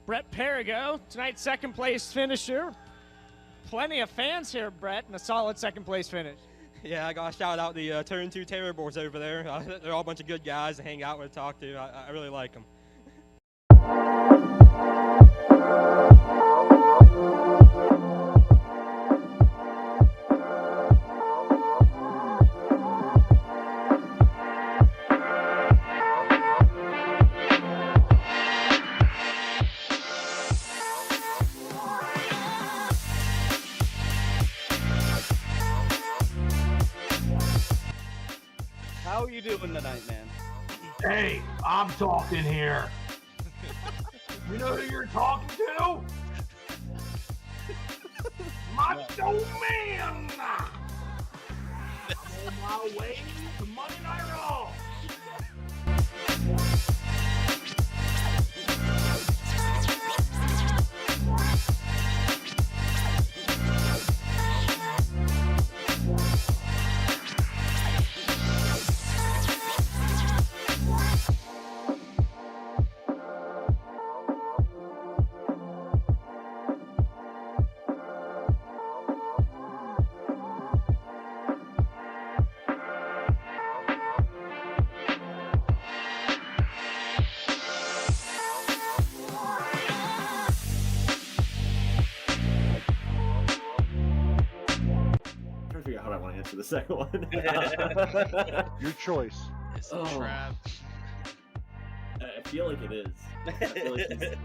Brett Perigo, tonight's second place finisher. Plenty of fans here, Brett, and a solid second place finish. Yeah, I got to shout out the Turn 2 Terribles over there. They're all a bunch of good guys to hang out with, talk to. I really like them. How are you doing tonight, man? Hey, I'm talking here. You know who you're talking to? Macho Man! On my way to Monday Night Raw. How do I want to answer the second one? Your choice. It's a trap. I feel like it is. I feel like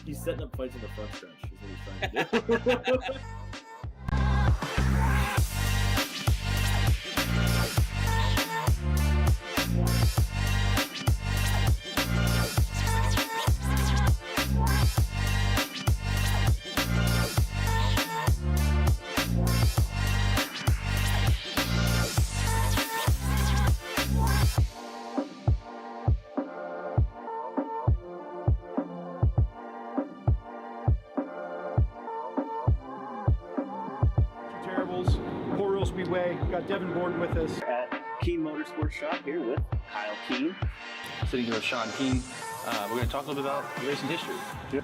he's setting up fights in the front stretch. Is what he's trying to do. Speedway. We've got Devin Gordon with us. At Keene Motorsports Shop here with Kyle Keene. Sitting here with Sean Keene. We're going to talk a little bit about racing history. Yep.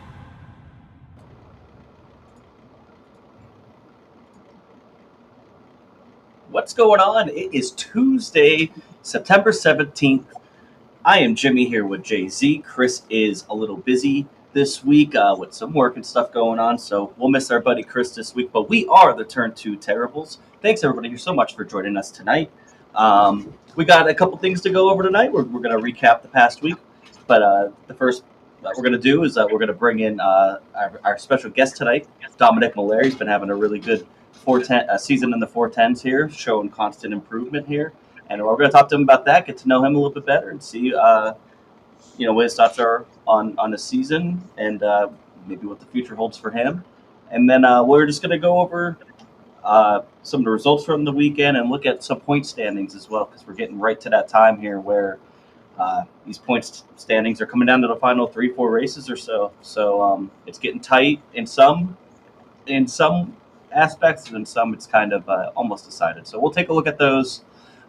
What's going on? It is Tuesday, September 17th. I am Jimmy here with Jay-Z. Chris is a little busy this week with some work and stuff going on, so we'll miss our buddy Chris this week, but we are the Turn 2 Terribles. Thanks everybody here so much for joining us tonight. We got a couple things to go over tonight. We're going to recap the past week, but the first that we're going to do is we're going to bring in our special guest tonight, Domenic Melair. He's been having a really good season in the 410s here, showing constant improvement here, and we're going to talk to him about that, get to know him a little bit better, and see what his thoughts are on the season and maybe what the future holds for him. And then we're just going to go over some of the results from the weekend and look at some point standings as well, because we're getting right to that time here where these points standings are coming down to the final 3-4 races or so. So it's getting tight in some aspects, and in some it's kind of almost decided. So we'll take a look at those.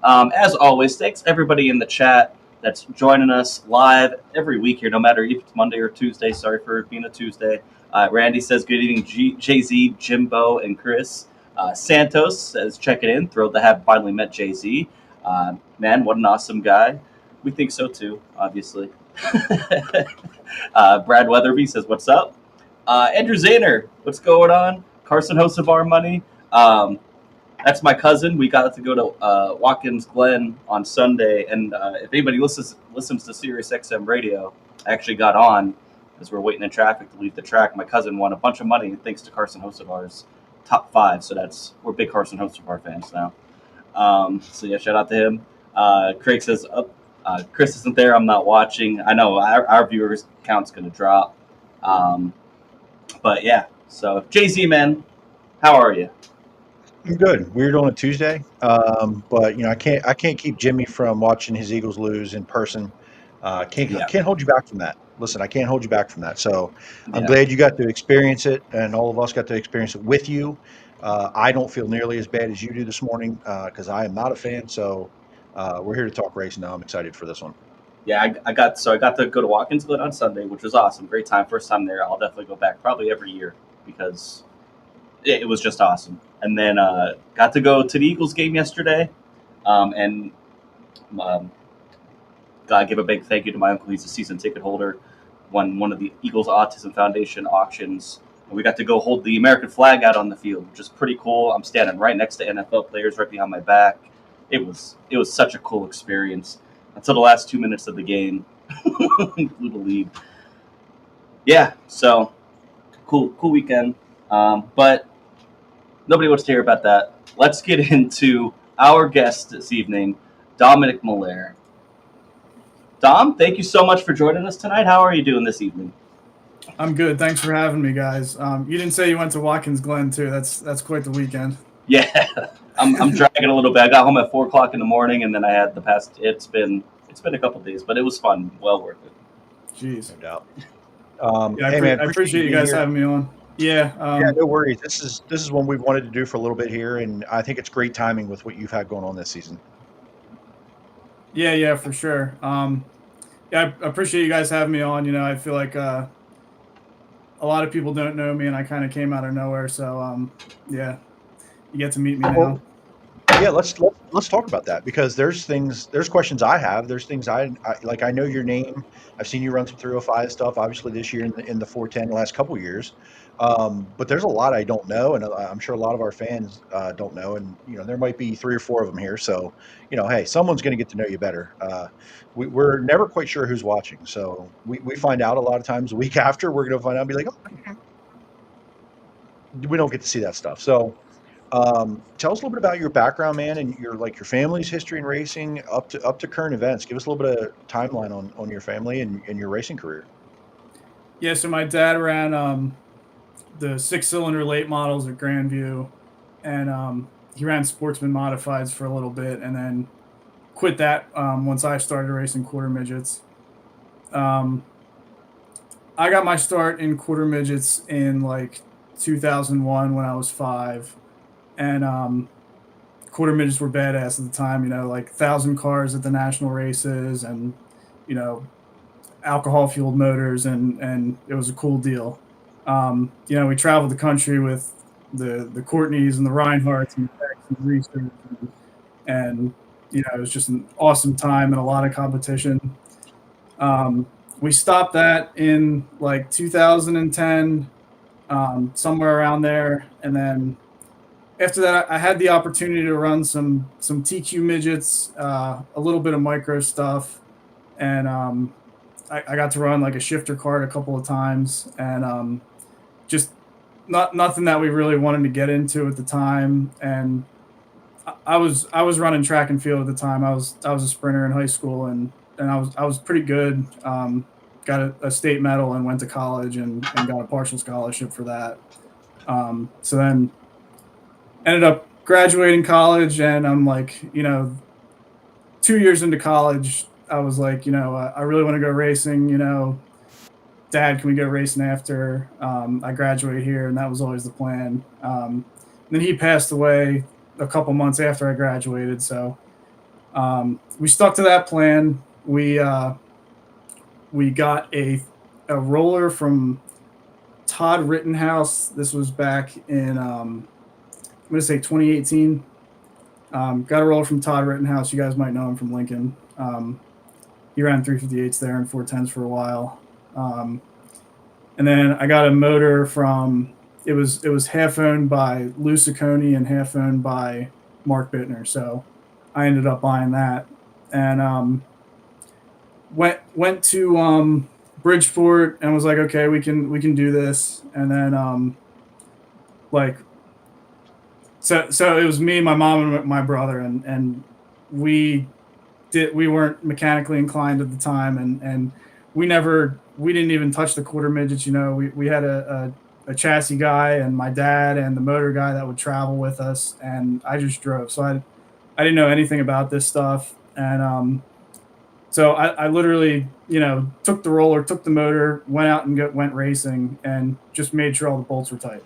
As always, thanks everybody in the chat that's joining us live every week here, no matter if it's Monday or Tuesday. Sorry for it being a Tuesday. Randy says, good evening, Jay-Z, Jimbo, and Chris. Santos says, checking in. Thrilled to have finally met Jay-Z. Man, what an awesome guy. We think so too, obviously. Brad Weatherby says, "What's up?" Andrew Zahner, what's going on? Carson Hocevar money. That's my cousin. We got to go to Watkins Glen on Sunday, and if anybody listens to Sirius XM radio, I actually got on as we're waiting in traffic to leave the track. My cousin won a bunch of money thanks to Carson Hocevar's top 5. So we're big Carson Hocevar fans now. So yeah, shout out to him. Craig says, Chris isn't there. I'm not watching. I know our viewers count's going to drop. But yeah, so Jay-Z, man, how are you? I'm good. Weird on a Tuesday, but I can't keep Jimmy from watching his Eagles lose in person. Can't hold you back from that. Listen, I can't hold you back from that. So I'm glad you got to experience it, and all of us got to experience it with you. I don't feel nearly as bad as you do this morning because I am not a fan. So we're here to talk racing now. I'm excited for this one. Yeah, I got to go to Watkins Glen on Sunday, which was awesome. Great time, first time there. I'll definitely go back probably every year because it was just awesome. And then got to go to the Eagles game yesterday, and gotta give a big thank you to my uncle. He's a season ticket holder. Won one of the Eagles Autism Foundation auctions. And we got to go hold the American flag out on the field, which is pretty cool. I'm standing right next to NFL players right behind my back. It was such a cool experience until the last 2 minutes of the game. Flew the lead. Yeah, so cool weekend. But nobody wants to hear about that. Let's get into our guest this evening, Domenic Melair. Dom, thank you so much for joining us tonight. How are you doing this evening? I'm good. Thanks for having me, guys. You didn't say you went to Watkins Glen too. That's quite the weekend. Yeah, I'm dragging a little bit. I got home at 4:00 in the morning, and then I had the past. It's been a couple of days, but it was fun. Well worth it. Jeez, No doubt. I appreciate you guys having me on. Yeah. No worries. This is one we've wanted to do for a little bit here, and I think it's great timing with what you've had going on this season. Yeah, for sure. I appreciate you guys having me on. I feel like a lot of people don't know me, and I kind of came out of nowhere. So, you get to meet me now. Yeah, let's talk about that because there's questions I have. There's things I like. I know your name. I've seen you run some 305 stuff. Obviously, this year in the 410, the last couple of years. But there's a lot I don't know, and I'm sure a lot of our fans don't know. And there might be 3 or 4 of them here. So hey, someone's going to get to know you better. We're never quite sure who's watching, so we find out a lot of times a week after. We're going to find out and be like, oh, we don't get to see that stuff. So. Tell us a little bit about your background, man, and your family's history in racing up to current events. Give us a little bit of timeline on your family and your racing career. Yeah, so my dad ran the 6-cylinder late models at Grandview, and he ran Sportsman Modifieds for a little bit, and then quit that once I started racing quarter midgets. I got my start in quarter midgets in 2001 when I was 5. And quarter midgets were badass at the time, 1,000 cars at the national races and, alcohol fueled motors. And it was a cool deal. We traveled the country with the Courtneys and the Reinhardts and the Becks and the Reesers. And it was just an awesome time and a lot of competition. We stopped that in 2010, somewhere around there. And then, after that, I had the opportunity to run some TQ midgets, a little bit of micro stuff, and I got to run a shifter cart a couple of times, and just nothing that we really wanted to get into at the time. And I was running track and field at the time. I was a sprinter in high school, and I was pretty good. Got a state medal and went to college and got a partial scholarship for that. So then. Ended up graduating college, and I'm 2 years into college, I was like, I really want to go racing. Dad, can we go racing after I graduate here? And that was always the plan. Then he passed away a couple months after I graduated, so we stuck to that plan. We got a roller from Todd Rittenhouse. This was back in I'm going to say 2018. Got a roller from Todd Rittenhouse. You guys might know him from Lincoln. He ran 358s there and 410s for a while. And then I got a motor from it was half owned by Lou Ciccone and half owned by Mark Bittner. So I ended up buying that and went to Bridgeport and was like, okay, we can do this. And then so it was me, my mom, and my brother, and we weren't mechanically inclined at the time, and we didn't even touch the quarter midgets. We had a chassis guy and my dad and the motor guy that would travel with us, and I just drove. So I didn't know anything about this stuff, and so I literally took the roller, took the motor, went out and went racing, and just made sure all the bolts were tight,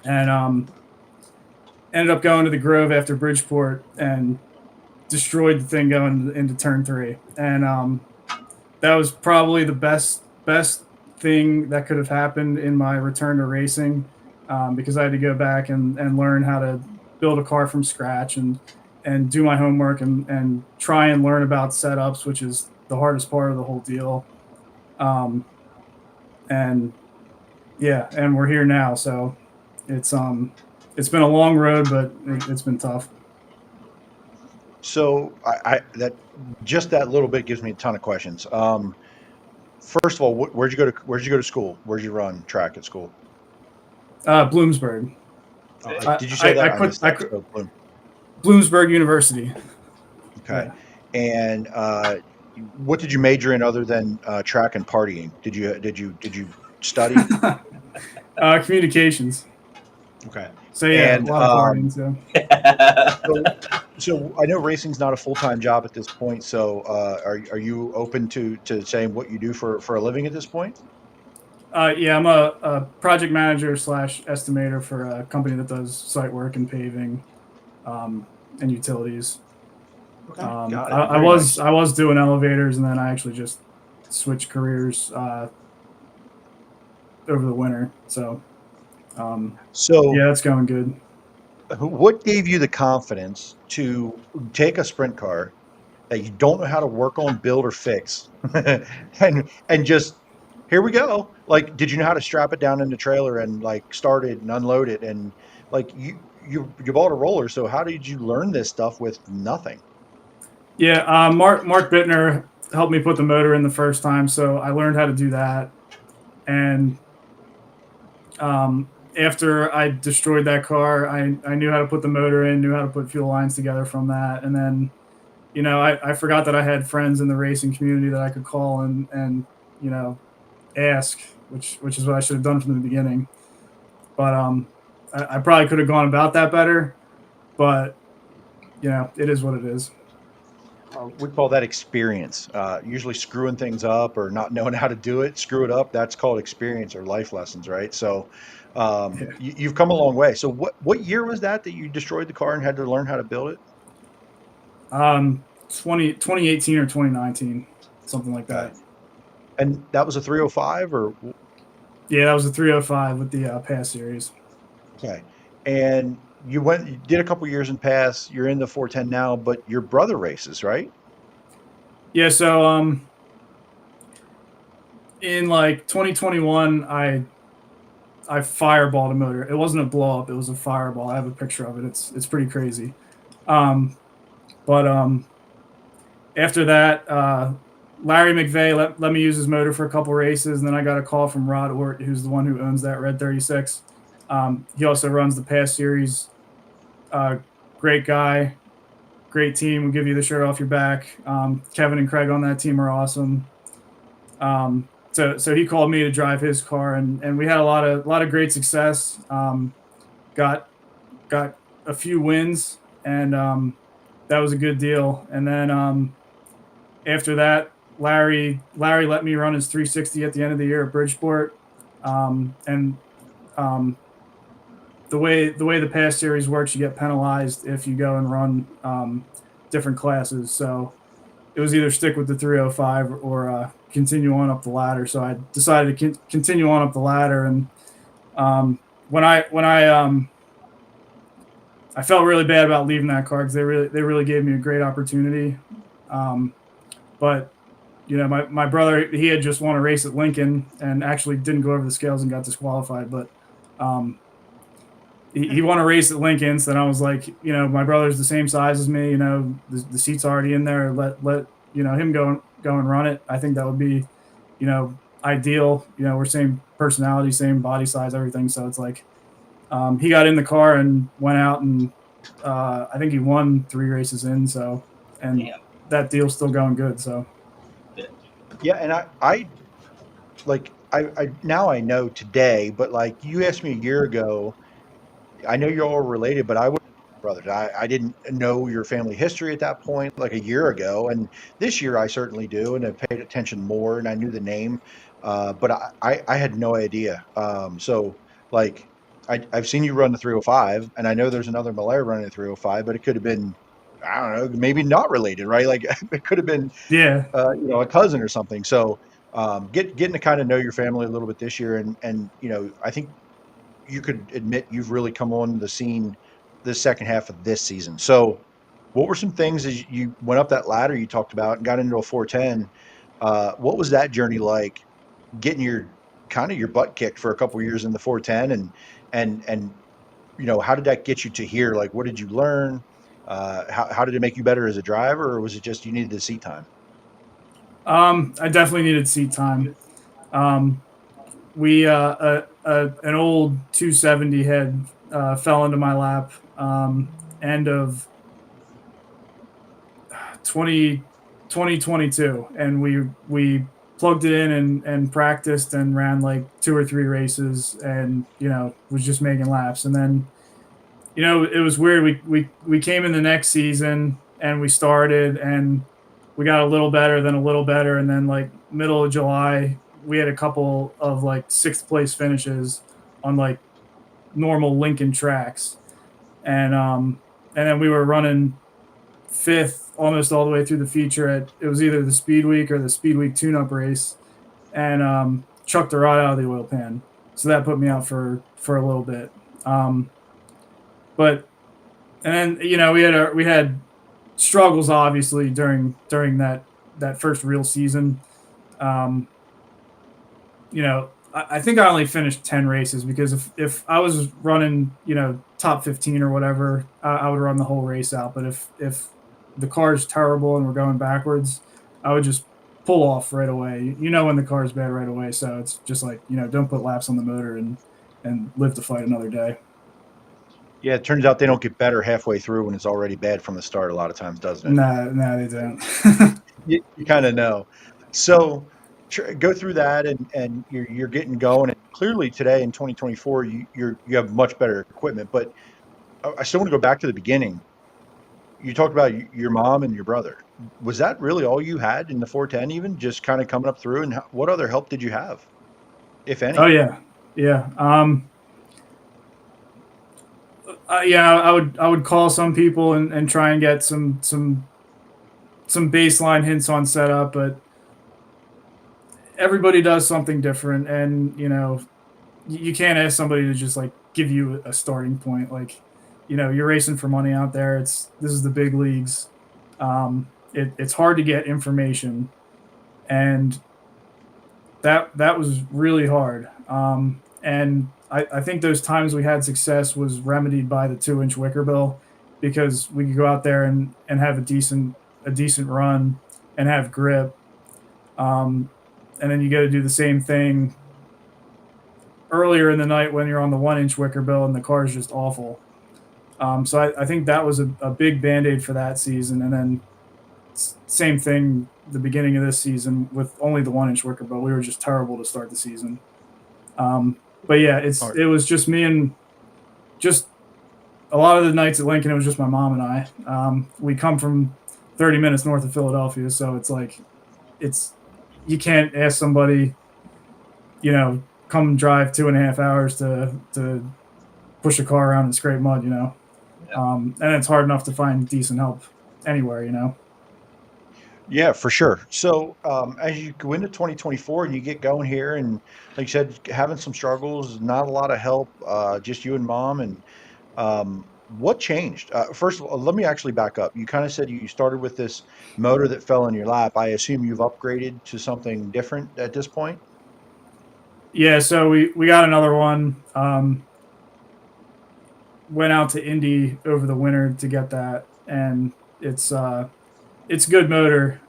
and ended up going to the Grove after Bridgeport and destroyed the thing going into turn 3. And that was probably the best thing that could have happened in my return to racing, because I had to go back and learn how to build a car from scratch and do my homework and try and learn about setups, which is the hardest part of the whole deal. And we're here now. So it's been a long road, but it's been tough. So that little bit gives me a ton of questions. First of all, where'd you go to school? Where'd you run track at school? Bloomsburg. Did you say that? I quit Bloomsburg University. Okay. Yeah. And what did you major in other than track and partying? Did you study? Communications. Okay. So yeah, and, a lot of partying. So I know racing's not a full-time job at this point. So are you open to saying what you do for a living at this point? Yeah, I'm a project manager / estimator for a company that does site work and paving, and utilities. Okay. I was doing elevators, and then I actually just switched careers over the winter. So yeah, that's going good. What gave you the confidence to take a sprint car that you don't know how to work on, build, or fix, and just here we go? Like, did you know how to strap it down in the trailer and like start it and unload it? And like you bought a roller, so how did you learn this stuff with nothing? Yeah, Mark Bittner helped me put the motor in the first time, so I learned how to do that. And after I destroyed that car, I knew how to put the motor in, knew how to put fuel lines together from that. And then, I forgot that I had friends in the racing community that I could call and ask, which is what I should have done from the beginning. But I probably could have gone about that better. But, it is what it is. We call that experience. Usually screwing things up or not knowing how to do it, screw it up. That's called experience or life lessons, right? So you've come a long way. So what year was that you destroyed the car and had to learn how to build it? 2018 or 2019, something like that. And that was a 305 or? Yeah, that was a 305 with the PASS series. Okay. And you did a couple years in PASS. You're in the 410 now, but your brother races, right? Yeah. So in like 2021, I fireballed a motor. It wasn't a blow up. It was a fireball. I have a picture of it. It's pretty crazy. But after that, Larry McVeigh let me use his motor for a couple races, and then I got a call from Rod Ort, who's the one who owns that Red 36. He also runs the PASS series. Great guy, great team. Will give you the shirt off your back. Kevin and Craig on that team are awesome. So he called me to drive his car, and we had a lot of great success. Got a few wins, and that was a good deal. And then after that, Larry let me run his 360 at the end of the year at Bridgeport, and the way the PASS series works, you get penalized if you go and run different classes. So it was either stick with the 305 or continue on up the ladder. So I decided to continue on up the ladder. And when I I felt really bad about leaving that car because they really gave me a great opportunity. But you know, my brother, he had just won a race at Lincoln and actually didn't go over the scales and got disqualified. But he won a race at Lincoln, so then I was like, you know, my brother's the same size as me. You know, the seat's already in there. Let you know him go and run it. I think that would be, you know, ideal. You know, we're same personality, same body size, everything. So it's like he got in the car and went out and I think he won 3 races in. So and Damn. that deal's still going good. So. Yeah, and I now I know today, but like you asked me a year ago, I know you're all related, but I was brothers. I didn't know your family history at that point, like a year ago, and this year I certainly do, and I paid attention more, and I knew the name, but I had no idea. So like I've seen you run the 305, and I know there's another Melair running the 305, but it could have been, I don't know, maybe not related, right? Like it could have been Yeah. you know, a cousin or something. So getting to kind of know your family a little bit this year, and you know, I think you could admit you've really come on the scene the second half of this season. So what were some things as you went up that ladder you talked about and got into a 410? What was that journey like, getting your butt kicked for a couple of years in the 410, and you know, how did that get you to here? Like, what did you learn? How did it make you better as a driver, or was it just you needed the seat time? I definitely needed seat time. We an old 270 head fell into my lap end of 2022, and we plugged it in and practiced and ran like 2 or 3 races, and you know, was just making laps. And then, you know, it was weird. We came in the next season and we started and we got a little better, then a little better, and then like middle of July we had a couple of like 6th place finishes on like normal Lincoln tracks, and then we were running 5th almost all the way through the feature at, it was either the Speed Week or the Speed Week tune-up race, and chucked the rod out of the oil pan. So that put me out for a little bit. But and then, you know, we had struggles obviously during that first real season. You know, I think I only finished 10 races because if I was running, you know, top 15 or whatever, I would run the whole race out. But if the car is terrible and we're going backwards, I would just pull off right away. You know, when the car is bad right away. So it's just like, you know, don't put laps on the motor and live to fight another day. Yeah, it turns out they don't get better halfway through when it's already bad from the start a lot of times, doesn't it? Nah, they don't. You kind of know. So go through that, and you're getting going. And clearly today in 2024, you have much better equipment. But I still want to go back to the beginning. You talked about your mom and your brother. Was that really all you had in the 410, even just kind of coming up through? And what other help did you have, if any? Oh yeah. Yeah, I would call some people and try and get some baseline hints on setup, but everybody does something different, and you know, you can't ask somebody to just like give you a starting point. Like, you know, you're racing for money out there. This is the big leagues. It's hard to get information, and that was really hard. And I think those times we had success was remedied by the 2-inch wicker bill, because we could go out there and have a decent run and have grip. And then you got to do the same thing earlier in the night when you're on the 1-inch wicker bill and the car is just awful. So I think that was a big Band-Aid for that season. And then same thing the beginning of this season with only the 1-inch wicker bill. We were just terrible to start the season. But yeah, it was just me, and just a lot of the nights at Lincoln, it was just my mom and I. We come from 30 minutes north of Philadelphia, so it's like, you can't ask somebody, you know, come drive 2.5 hours to push a car around and scrape mud, you know. Yeah. And it's hard enough to find decent help anywhere, you know. Yeah, for sure. So as you go into 2024 and you get going here, and like you said, having some struggles, not a lot of help, just you and mom, and what changed? First of all, let me actually back up. You kind of said you started with this motor that fell in your lap. I assume you've upgraded to something different at this point? Yeah, so we got another one. Went out to Indy over the winter to get that, and it's a good motor.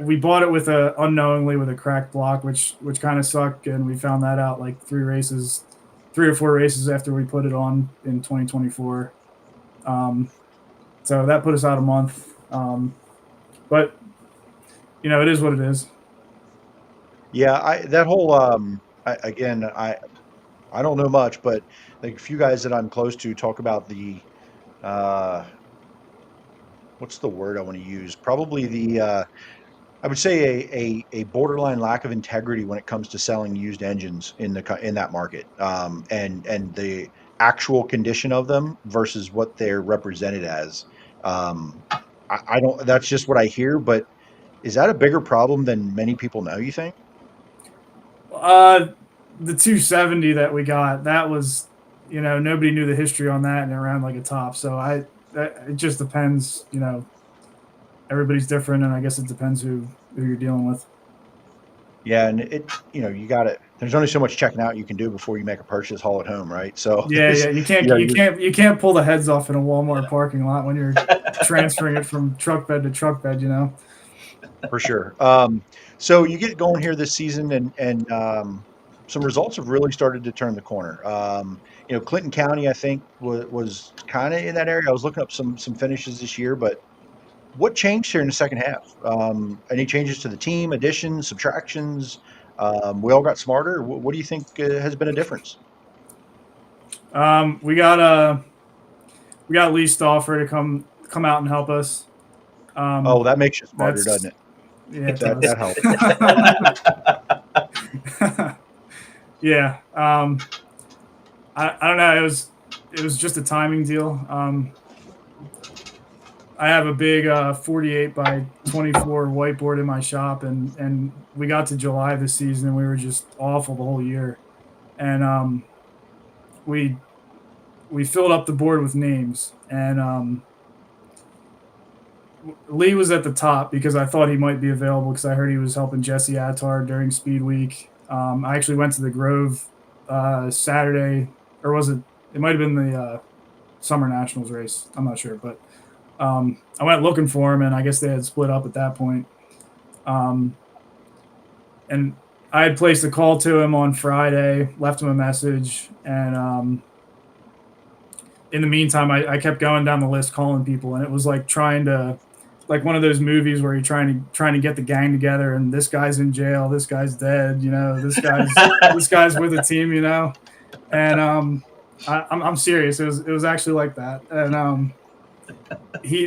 We bought it with unknowingly with a cracked block, which kind of sucked, and we found that out like 3 or 4 races after we put it on in 2024. So that put us out a month. But it is what it is. Yeah, that whole I don't know much, but like a few guys that I'm close to talk about the what's the word I want to use? Probably the I would say a borderline lack of integrity when it comes to selling used engines in that market, and the actual condition of them versus what they're represented as. I don't. That's just what I hear. But is that a bigger problem than many people know? You think? The 270 that we got, that was, nobody knew the history on that, and it ran like a top. So it just depends. Everybody's different, and I guess it depends who you're dealing with. Yeah, and you got it. There's only so much checking out you can do before you make a purchase, haul it home, right? So yeah, you can't pull the heads off in a Walmart parking lot when you're transferring it from truck bed to truck bed, For sure. So you get going here this season, and some results have really started to turn the corner. Clinton County, I think, was kind of in that area. I was looking up some finishes this year, but what changed here in the second half? Any changes to the team, additions, subtractions? We all got smarter. What do you think has been a difference? We got Lee Stauffer to come out and help us. That makes you smarter, doesn't it? Yeah, that helps. Yeah. I don't know. It was just a timing deal. I have a big 48 by 24 whiteboard in my shop, and we got to July this season, and we were just awful the whole year. And we filled up the board with names, and Lee was at the top because I thought he might be available because I heard he was helping Jesse Attard during Speed Week. I actually went to the Grove Saturday, or was it? It might have been the Summer Nationals race. I'm not sure, but I went looking for him, and I guess they had split up at that point. And I had placed a call to him on Friday, left him a message, and in the meantime, I kept going down the list calling people, and it was like like one of those movies where you're trying to get the gang together, and this guy's in jail, this guy's dead, this guy's with a team, and I'm serious. It was actually like that, and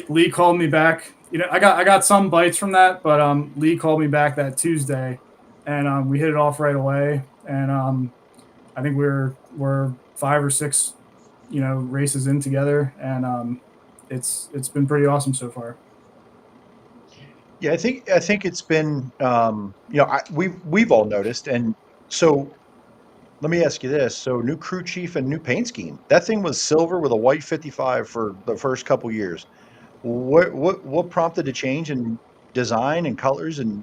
Lee called me back. I got some bites from that, but Lee called me back that Tuesday, and we hit it off right away, and I think we're 5 or 6 races in together, and it's been pretty awesome so far. Yeah, I think it's been we've all noticed, and so let me ask you this: so new crew chief and new paint scheme. That thing was silver with a white 55 for the first couple years. What prompted the change in design and colors? And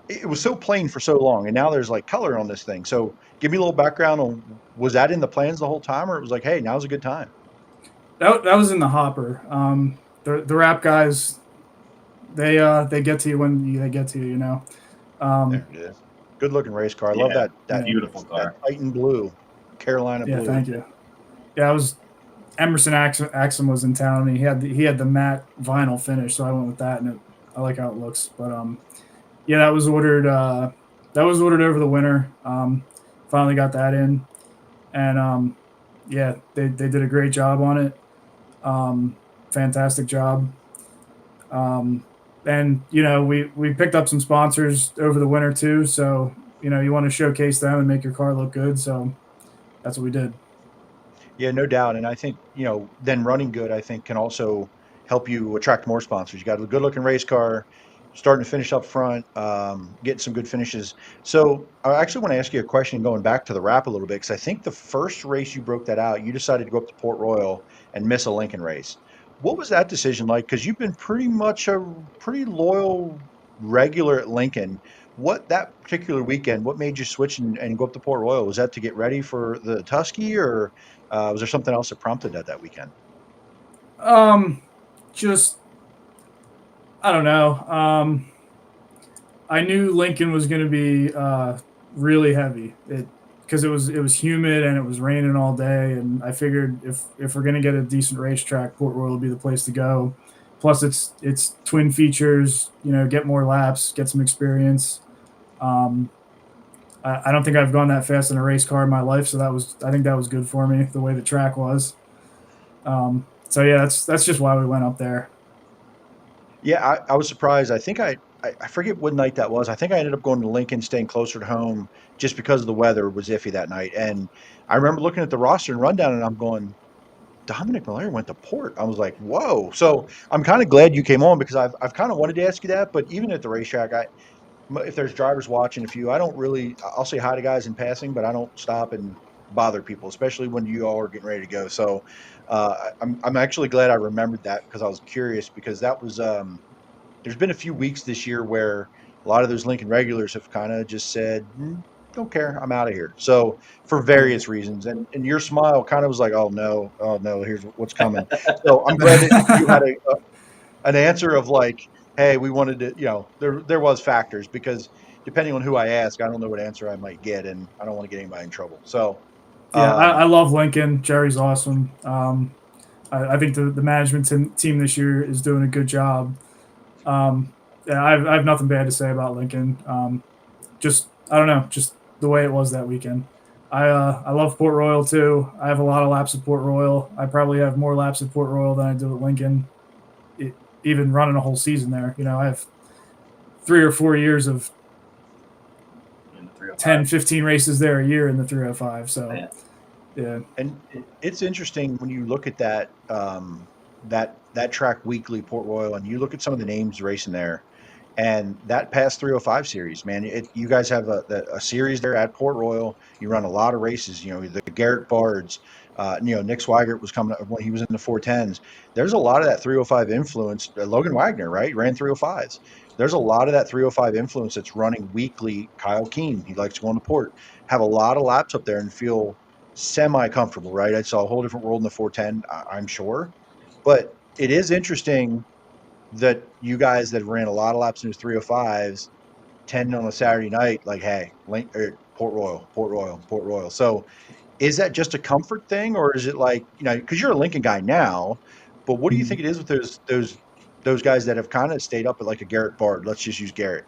it was so plain for so long, and now there's like color on this thing. So give me a little background on, was that in the plans the whole time, or it was like, hey, now's a good time? That was in the hopper. The rap guys, they get to you when they get to you, There it is. Good looking race car. I love that beautiful car. That Titan blue, Carolina blue. Yeah, thank you. Yeah, I was Emerson Axum was in town, and he had the matte vinyl finish, so I went with that, and I like how it looks. But yeah, that was ordered over the winter. Finally got that in, and yeah, they did a great job on it. Fantastic job. And we picked up some sponsors over the winter too, so you want to showcase them and make your car look good, so that's what we did. Yeah, no doubt. And I think then running good, I think, can also help you attract more sponsors. You got a good looking race car, starting to finish up front, getting some good finishes. So I actually want to ask you a question going back to the wrap a little bit, because I think the first race you broke that out, you decided to go up to Port Royal and miss a Lincoln race. What was that decision like? Because you've been pretty much a pretty loyal regular at Lincoln. What that particular weekend, what made you switch and go up to Port Royal? Was that to get ready for the Tusky, or was there something else that prompted that weekend? Just I don't know. I knew Lincoln was going to be really heavy. Because it was humid and it was raining all day, and I figured if we're going to get a decent racetrack, Port Royal would be the place to go. Plus, it's twin features. Get more laps, get some experience. I don't think I've gone that fast in a race car in my life, so I think that was good for me, the way the track was. So yeah, that's just why we went up there. Yeah, I was surprised. I think I forget what night that was. I think I ended up going to Lincoln, staying closer to home just because the weather was iffy that night. And I remember looking at the roster and rundown, and I'm going, Domenic Melair went to Port. I was like, whoa. So I'm kind of glad you came on, because I've kind of wanted to ask you that. But even at the racetrack, if there's drivers watching, I'll say hi to guys in passing, but I don't stop and bother people, especially when you all are getting ready to go. So I'm actually glad I remembered that, because I was curious, because that was there's been a few weeks this year where a lot of those Lincoln regulars have kind of just said, don't care, I'm out of here. So for various reasons, and your smile kind of was like, oh no, here's what's coming. So I'm glad that you had an answer of like, hey, we wanted to, there was factors, because depending on who I ask, I don't know what answer I might get, and I don't want to get anybody in trouble. So yeah, I love Lincoln. Jerry's awesome. I think the management team this year is doing a good job. Yeah, I have nothing bad to say about Lincoln. I don't know, just the way it was that weekend. I love Port Royal too. I have a lot of laps at Port Royal. I probably have more laps at Port Royal than I do at Lincoln. Even running a whole season there, I have 3 or 4 years of 10, 15 races there a year in the 305. So, yeah. And it's interesting when you look at that that track weekly, Port Royal, and you look at some of the names racing there, and that past 305 series, man, you guys have a series there at Port Royal. You run a lot of races, the Garrett Bards, Nick Swigert was coming up when he was in the 410s. There's a lot of that 305 influence. Logan Wagner, right, ran 305s. There's a lot of that 305 influence that's running weekly. Kyle Keene, he likes going to Port, have a lot of laps up there and feel semi-comfortable, right? I saw a whole different world in the 410, I'm sure. But it is interesting that you guys that ran a lot of laps in those 305s tend on a Saturday night, like, hey, Port Royal. So is that just a comfort thing, or is it like, because you're a Lincoln guy now, but what do you think it is with those guys that have kind of stayed up at like a Garrett Bard? Let's just use Garrett.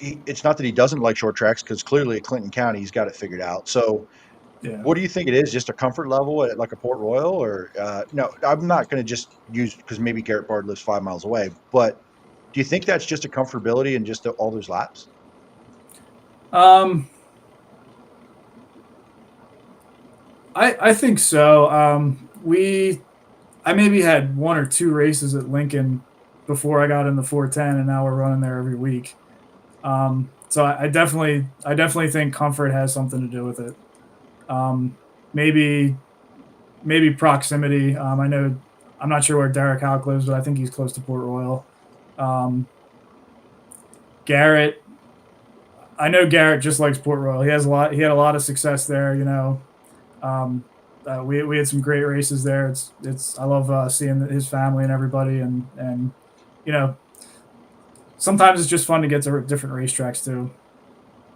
It's not that he doesn't like short tracks, because clearly at Clinton County he's got it figured out. So Yeah. what do you think it is? Just a comfort level at like a Port Royal, or no? I'm not going to just use, because maybe Garrett Bard lives 5 miles away, but do you think that's just a comfortability and just all those laps? I think so. I maybe had 1 or 2 races at Lincoln before I got in the 410, and now we're running there every week. So I definitely think comfort has something to do with it. Maybe proximity. I know, I'm not sure where Derek Houck lives, but I think he's close to Port Royal. Garrett, I know Garrett just likes Port Royal. He had a lot of success there. We had some great races there. I love seeing his family and everybody, and sometimes it's just fun to get to different racetracks too.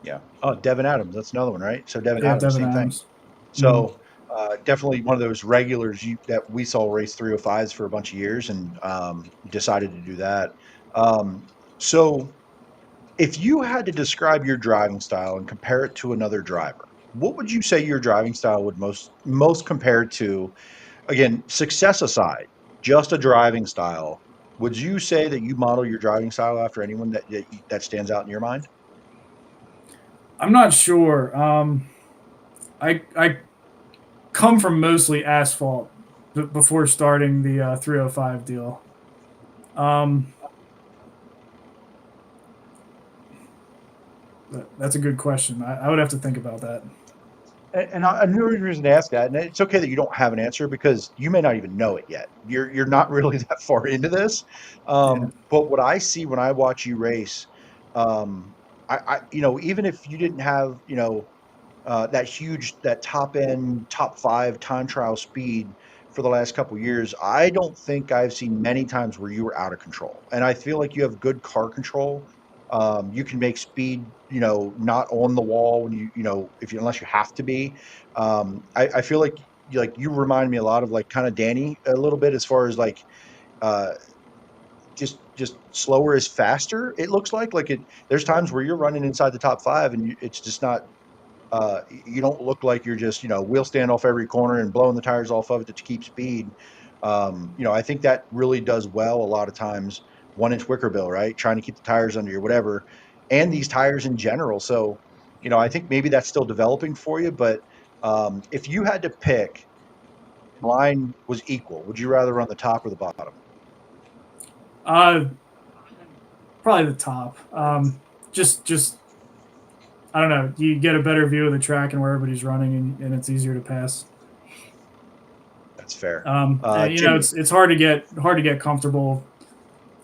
Yeah. Oh, Deon Adams, that's another one, right? So Deon Adams, Devin same Adams. thing. So definitely one of those regulars that we saw race 305s for a bunch of years, and decided to do that. So if you had to describe your driving style and compare it to another driver, what would you say your driving style would most compare to? Again, success aside, just a driving style. Would you say that you model your driving style after anyone that stands out in your mind? I'm not sure. I come from mostly asphalt before starting the 305 deal. That's a good question. I would have to think about that. And I knew the reason to ask that, and it's okay that you don't have an answer because you may not even know it yet. You're not really that far into this. Yeah. But what I see when I watch you race, I even if you didn't have that top end top 5 time trial speed for the last couple years, I don't think I've seen many times where you were out of control. And I feel like you have good car control. You can make speed, not on the wall when unless you have to be. I feel like you remind me a lot of like kind of Danny a little bit as far as like uh, just slower is faster. It looks like it. There's times where you're running inside the top 5 and it's just not. You don't look like you're just wheel stand off every corner and blowing the tires off of it to keep speed. I think that really does well a lot of times. 1-inch wicker bill, right? Trying to keep the tires under you, whatever, and these tires in general. So, I think maybe that's still developing for you. But if you had to pick, line was equal, would you rather run the top or the bottom? Probably the top. Just I don't know. You get a better view of the track and where everybody's running, and it's easier to pass. That's fair. It's hard to get comfortable.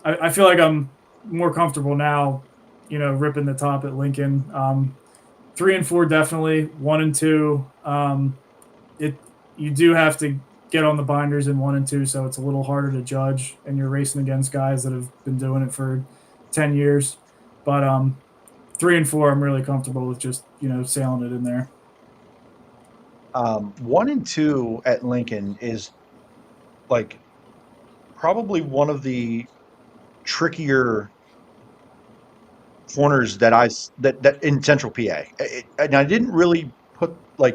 I feel like I'm more comfortable now, ripping the top at Lincoln. 3 and 4 definitely. 1 and 2. You do have to get on the binders in 1 and 2, so it's a little harder to judge, and you're racing against guys that have been doing it for 10 years. But 3 and 4, I'm really comfortable with just sailing it in there. 1 and 2 at Lincoln is like probably one of the trickier corners that in Central PA. And I didn't really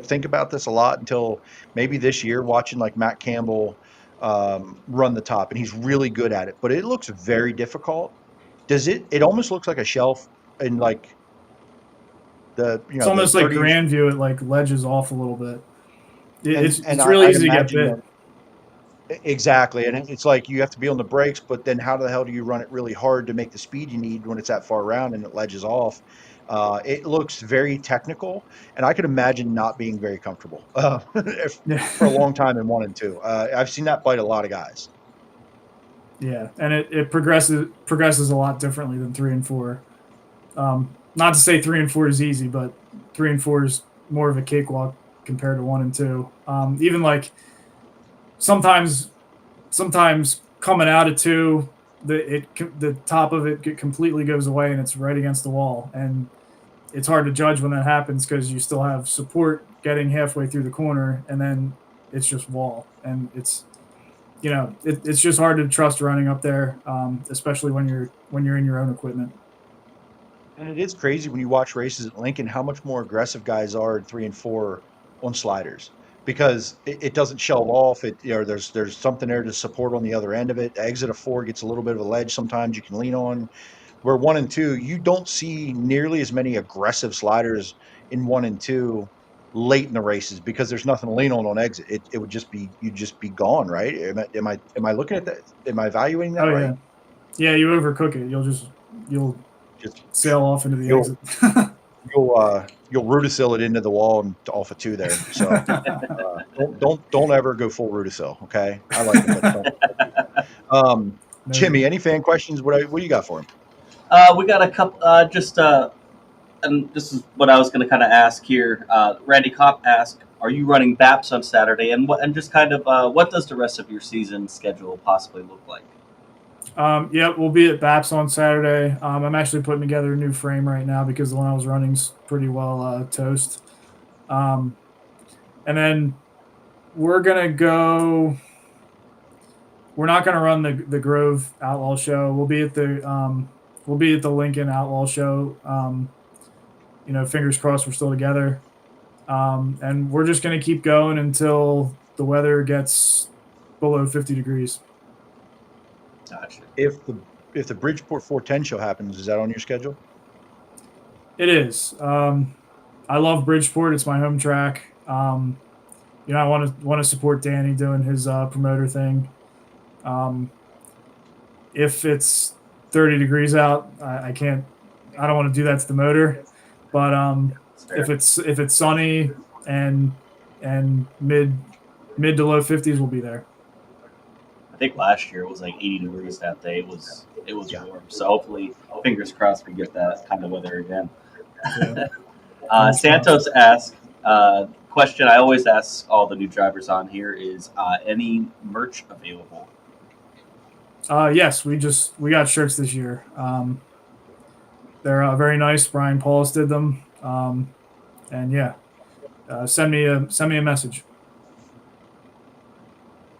think about this a lot until maybe this year, watching like Matt Campbell run the top, and he's really good at it. But it looks very difficult. Does it? It almost looks like a shelf, and like it's almost like Grandview. It like ledges off a little bit. It's really easy to get bit. Exactly, and it's like you have to be on the brakes, but then how the hell do you run it really hard to make the speed you need when it's that far around and it ledges off? It looks very technical, and I could imagine not being very comfortable for a long time in 1 and 2. I've seen that bite a lot of guys. Yeah, and it progresses a lot differently than 3 and 4. Not to say 3 and 4 is easy, but 3 and 4 is more of a cakewalk compared to 1 and 2. Even like sometimes coming out of 2, the top of it completely goes away and it's right against the wall, and it's hard to judge when that happens because you still have support getting halfway through the corner, and then it's just wall, and it's just hard to trust running up there, especially when you're in your own equipment. And it is crazy when you watch races at Lincoln how much more aggressive guys are in 3 and 4 on sliders, because it doesn't shelve off. There's something there to support on the other end of it. The exit of 4 gets a little bit of a ledge sometimes you can lean on. Where 1 and 2, you don't see nearly as many aggressive sliders in 1 and 2 late in the races because there's nothing to lean on exit. It would just be you'd just be gone, right? Am I looking at that? Am I evaluating that right? Yeah, you overcook it. You'll just sail off into the exit. You'll rutasil it into the wall and off of 2 there. So don't ever go full rutasil, okay? I like it, but don't. Jimmy, any fan questions? What do you got for him? We got a couple. And this is what I was going to kind of ask here. Randy Kopp asked, "Are you running BAPS on Saturday? And what does the rest of your season schedule possibly look like?" Yeah, we'll be at BAPS on Saturday. I'm actually putting together a new frame right now because the one I was running's pretty well toast. And then we're gonna go. We're not gonna run the Grove Outlaw Show. We'll be at the Lincoln Outlaw Show. Fingers crossed we're still together. And we're just gonna keep going until the weather gets below 50 degrees. Gotcha. If the Bridgeport 410 show happens, is that on your schedule? It is. I love Bridgeport. It's my home track. I want to support Danny doing his promoter thing. If it's 30 degrees out, I don't want to do that to the motor. But That's fair. if it's sunny and mid to low 50s, we'll be there. I think last year it was like 80 degrees that day. It was Yeah. warm. So hopefully, fingers crossed, we get that kind of weather again. Yeah. Santos asked, question I always ask all the new drivers on here is, any merch available? Yes, we got shirts this year. They're very nice. Brian Paulus did them. And yeah, send me a message.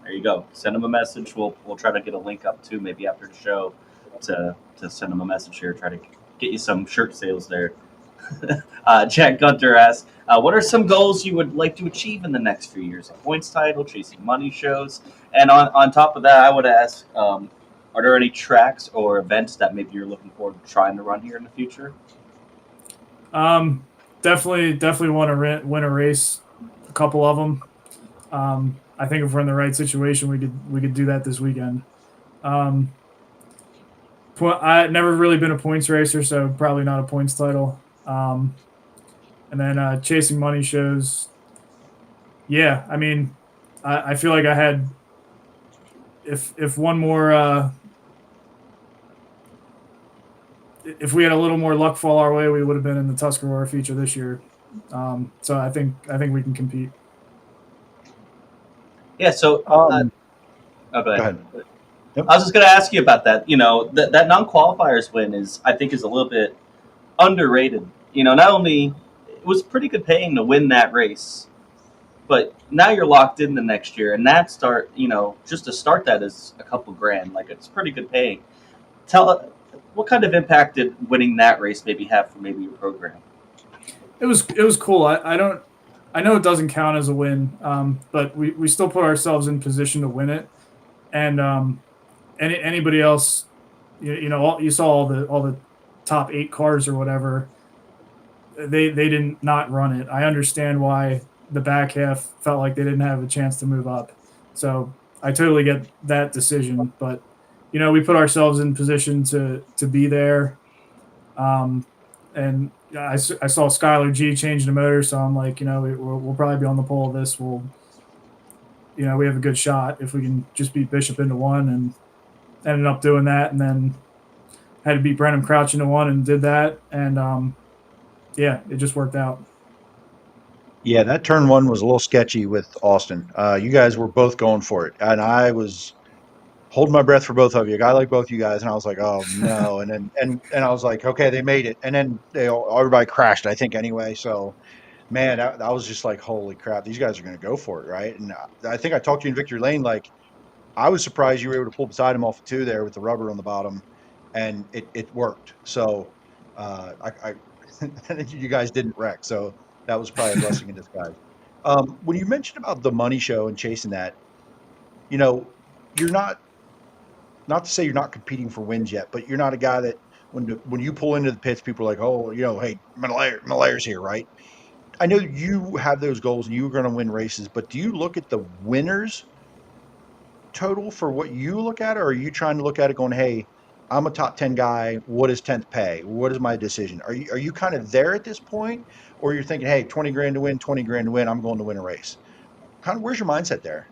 There you go. Send them a message. We'll try to get a link up too, maybe after the show, to send them a message here. Try to get you some shirt sales there. Jack Gunter asks, what are some goals you would like to achieve in the next few years? A points title, chasing money shows, and on top of that, I would ask, are there any tracks or events that maybe you're looking forward to trying to run here in the future? Definitely want to win a race, a couple of them. I think if we're in the right situation, we could do that this weekend. I've never really been a points racer, so probably not a points title. And then chasing money shows. Yeah, I mean, I feel like I had, if one more, if we had a little more luck fall our way, we would have been in the Tuscarora feature this year. So I think we can compete. Yeah. So, go ahead. Go ahead. Yep. I was just going to ask you about that. You know, that non-qualifiers win I think is a little bit underrated. You know, not only it was pretty good paying to win that race, but now you're locked in the next year, and that start, you know, just to start that is a couple grand. Like, it's pretty good paying. What kind of impact did winning that race maybe have for maybe your program? It was cool. I know it doesn't count as a win, but we still put ourselves in position to win it, and anybody else, you know, you saw all the top 8 cars or whatever. They didn't not run it. I understand why the back half felt like they didn't have a chance to move up. So I totally get that decision, but you know, we put ourselves in position to be there. And I saw Skylar G change the motor, so I'm like, you know, we'll probably be on the pole of this. You know, we have a good shot if we can just beat Bishop into one, and ended up doing that, and then had to beat Brenham Crouch into one and did that, and yeah, it just worked out. Yeah, that turn 1 was a little sketchy with Austin. You guys were both going for it, and I was holding my breath for both of you. I like both you guys, and I was like, oh no. And then and I was like, okay, they made it, and then everybody crashed, I think, anyway. So, man, that was just like, holy crap, these guys are going to go for it, right? And I think I talked to you in Victory Lane. Like, I was surprised you were able to pull beside him off of 2 there with the rubber on the bottom, and it worked. So, you guys didn't wreck, so that was probably a blessing in disguise. When you mentioned about the money show and chasing that, you know, you're not to say you're not competing for wins yet, but you're not a guy that when you pull into the pits, people are like, oh, you know, hey, Melair's here, right? I know you have those goals and you're going to win races, but do you look at the winners total for what you look at, or are you trying to look at it going, hey, I'm a top 10 guy. What is 10th pay? What is my decision? Are you kind of there at this point, or you're thinking, hey, 20 grand to win, 20 grand to win, I'm going to win a race? Kind of, where's your mindset there?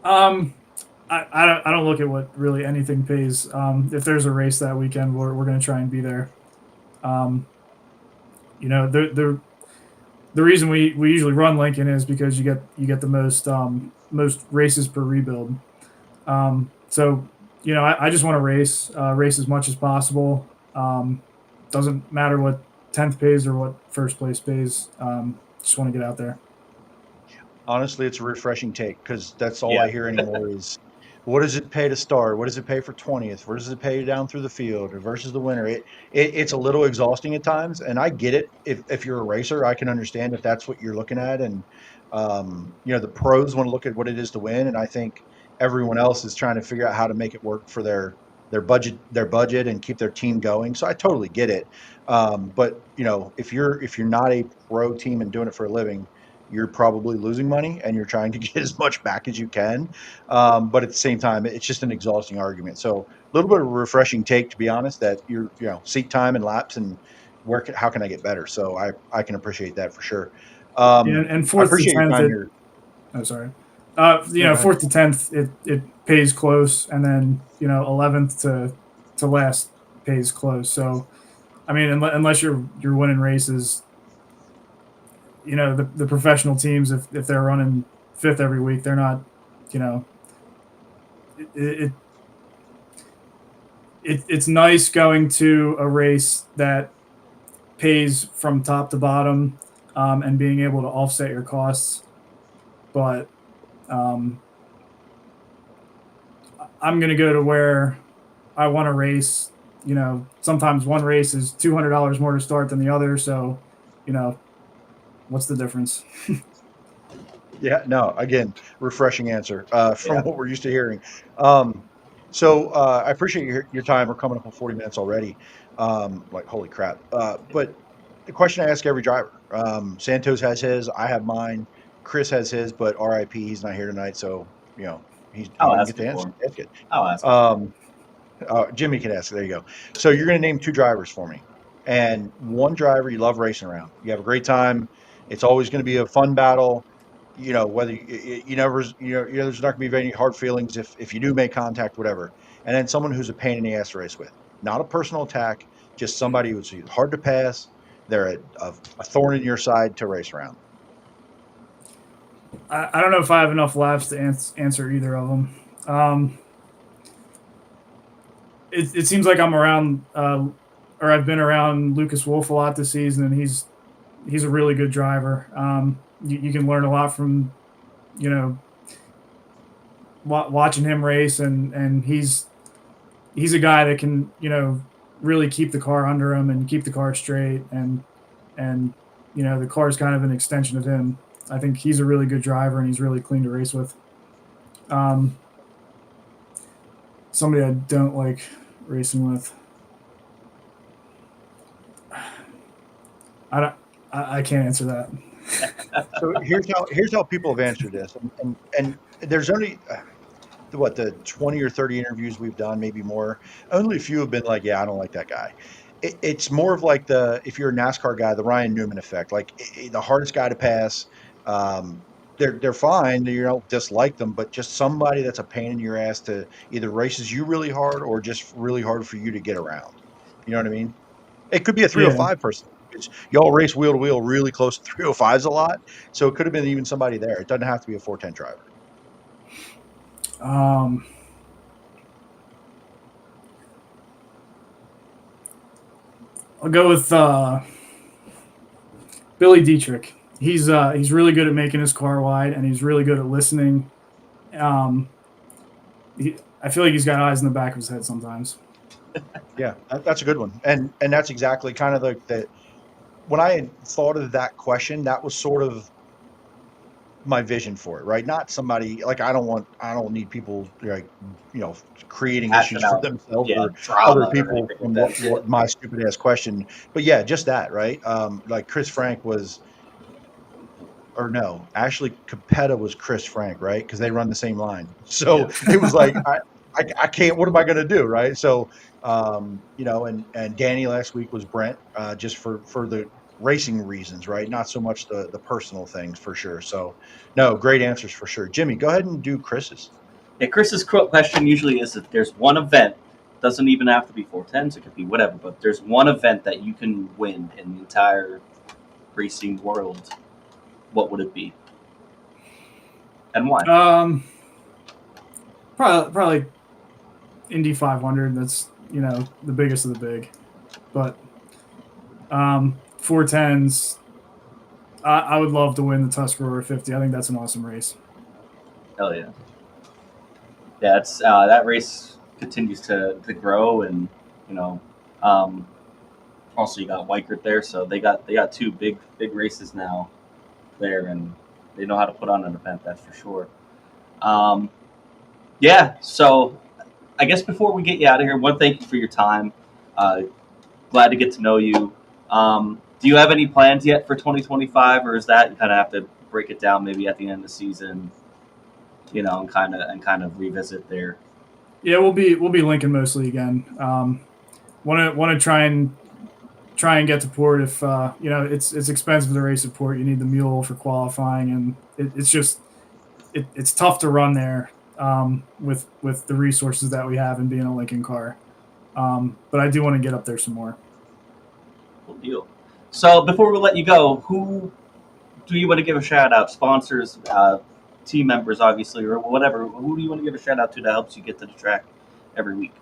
I don't look at what really anything pays. If there's a race that weekend, we're going to try and be there. You know, the reason we usually run Lincoln is because you get the most races per rebuild. So, you know, I just want to race as much as possible. Doesn't matter what 10th pays or what first place pays. Just want to get out there. Honestly, it's a refreshing take, because that's all I hear anymore is, what does it pay to start? What does it pay for 20th? Where does it pay down through the field versus the winner? It's a little exhausting at times, and I get it. If you're a racer, I can understand if that's what you're looking at. And, you know, the pros want to look at what it is to win, and I think everyone else is trying to figure out how to make it work for their budget and keep their team going. So I totally get it. But, you know, if you're not a pro team and doing it for a living, you're probably losing money and you're trying to get as much back as you can. But at the same time, it's just an exhausting argument. So a little bit of a refreshing take, to be honest, that you're, you know, seat time and laps and how can I get better? So I can appreciate that for sure. And fourth to 10th, oh, sorry. Fourth to 10th, it pays close, and then 11th to last pays close. So, I mean, unless you're winning races, the professional teams, if they're running fifth every week, they're not, it's nice going to a race that pays from top to bottom, and being able to offset your costs. But I'm going to go to where I want to race. Sometimes one race is $200 more to start than the other. So, what's the difference? Yeah, no, again, refreshing answer from what we're used to hearing. So I appreciate your time. We're coming up on 40 minutes already. Like, holy crap. But the question I ask every driver, Santos has his, I have mine, Chris has his, but RIP, he's not here tonight. So, he didn't get to answer. That's good. I'll ask. Jimmy can ask. There you go. So you're going to name two drivers for me, and one driver you love racing around. You have a great time. It's always going to be a fun battle. Whether you never, there's not going to be any hard feelings if you do make contact, whatever. And then someone who's a pain in the ass to race with, not a personal attack, just somebody who's hard to pass. They're a thorn in your side to race around. I don't know if I have enough laps to answer either of them. It seems like I'm around, or I've been around Lucas Wolf a lot this season, and he's a really good driver. You can learn a lot from, watching him race, and he's a guy that can, really keep the car under him and keep the car straight, and the car is kind of an extension of him. I think he's a really good driver, and he's really clean to race with. Somebody I don't like racing with, I can't answer that. So here's how people have answered this, and there's only the 20 or 30 interviews we've done, maybe more. Only a few have been like, yeah, I don't like that guy. It's more of like if you're a NASCAR guy, the Ryan Newman effect, like the hardest guy to pass. They're fine. You don't dislike them, but just somebody that's a pain in your ass to either races you really hard or just really hard for you to get around. You know what I mean? It could be a 305 person. Y'all race wheel to wheel really close to 305s a lot, so it could have been even somebody there. It doesn't have to be a 410 driver. I'll go with Billy Dietrich. He's really good at making his car wide, and he's really good at listening. I feel like he's got eyes in the back of his head sometimes. Yeah, that's a good one, and that's exactly kind of the when I had thought of that question, that was sort of my vision for it, right? Not somebody like I don't need people like creating issues for themselves or other people from what my stupid ass question. But yeah, just that, right? Like Chris Frank was, or no, Ashley Capetta was Chris Frank, right? Because they run the same line. So it was like I can't. What am I going to do, right? So and Danny last week was Brent, just for the racing reasons, right? Not so much the personal things, for sure. So no, great answers for sure. Jimmy, go ahead and do Chris's. Yeah, Chris's question usually is if there's one event, doesn't even have to be 410s, it could be whatever, but there's one event that you can win in the entire racing world, what would it be? And why? Probably Indy 500. That's the biggest of the big, but 410s. I would love to win the Tuscarora 50. I think that's an awesome race. Hell yeah! Yeah, it's that race continues to grow, and also you got Weikert there, so they got two big races now there, and they know how to put on an event, that's for sure. Yeah, so I guess before we get you out of here, thank you for your time. Glad to get to know you. Do you have any plans yet for 2025, or is that you kind of have to break it down maybe at the end of the season, and kind of revisit there? Yeah, we'll be linking mostly again. Want to try and try and get to port if it's expensive to race at port. You need the mule for qualifying, and it's tough to run there with the resources that we have and being a Lincoln car. But I do want to get up there some more. Cool deal. So before we let you go, who do you want to give a shout out? Sponsors, team members, obviously, or whatever. Who do you want to give a shout out to that helps you get to the track every week?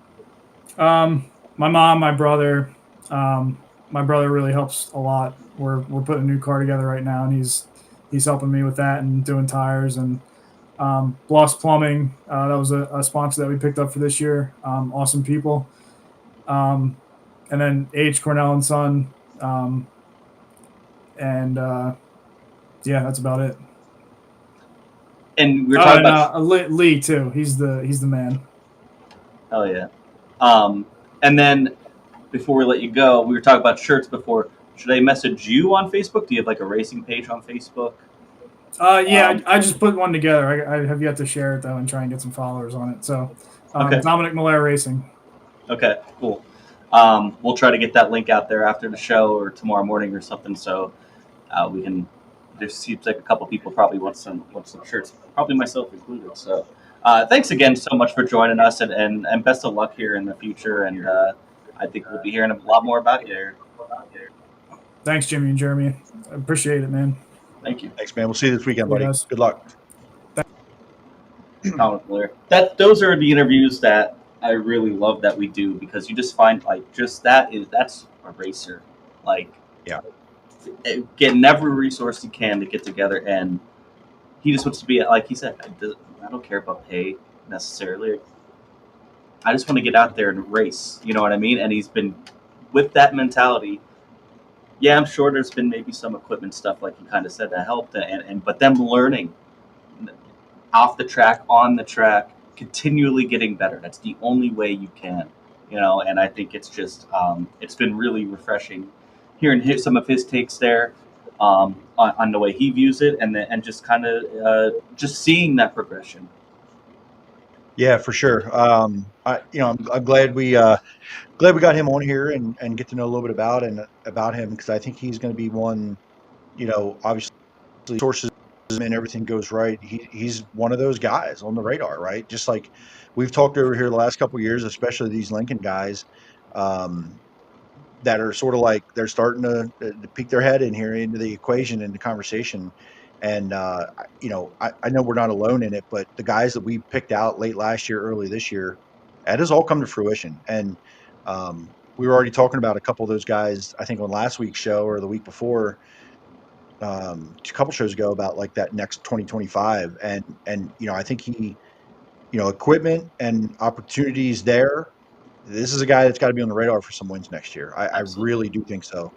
My mom, my brother. My brother really helps a lot. We're putting a new car together right now, and he's helping me with that and doing tires. And Bloss Plumbing, that was a sponsor that we picked up for this year. Awesome people. And then H. Cornell and Son. That's about it. And we're talking about Lee too. He's the man. Hell yeah. And then before we let you go, we were talking about shirts before. Should I message you on Facebook? Do you have like a racing page on Facebook? I just put one together. I have yet to share it though and try and get some followers on it. So Okay. Domenic Melair Racing. Okay, cool. We'll try to get that link out there after the show or tomorrow morning or something, so we can. There seems like a couple people probably want some shirts, probably myself included. So, thanks again so much for joining us, and best of luck here in the future. And I think we'll be hearing a lot more about you here. Thanks, Jimmy and Jeremy. I appreciate it, man. Thank you. Thanks, man. We'll see you this weekend, buddy. Yes. Good luck. Domenic Melair. Those are the interviews that I really love that we do, because you just find that's a racer, getting every resource he can to get together, and he just wants to be, like he said, I don't care about pay necessarily. I just want to get out there and race. You know what I mean? And he's been with that mentality. Yeah, I'm sure there's been maybe some equipment stuff, like you kind of said, that helped, but them learning off the track, on the track, continually getting better. That's the only way you can, and I think it's just it's been really refreshing hearing some of his takes there on the way he views it, and just kind of just seeing that progression. Yeah, for sure. I'm glad we got him on here and get to know a little bit about him, because I think he's going to be one, obviously sources and everything goes right. He's one of those guys on the radar, right? Just like we've talked over here the last couple of years, especially these Lincoln guys that are sort of like they're starting to peek their head in here into the equation and the conversation. And I know we're not alone in it, but the guys that we picked out late last year, early this year, that has all come to fruition. And we were already talking about a couple of those guys, I think on last week's show or the week before, a couple shows ago, about like that next 2025. And I think he, equipment and opportunities there. This is a guy that's got to be on the radar for some wins next year. I really do think so.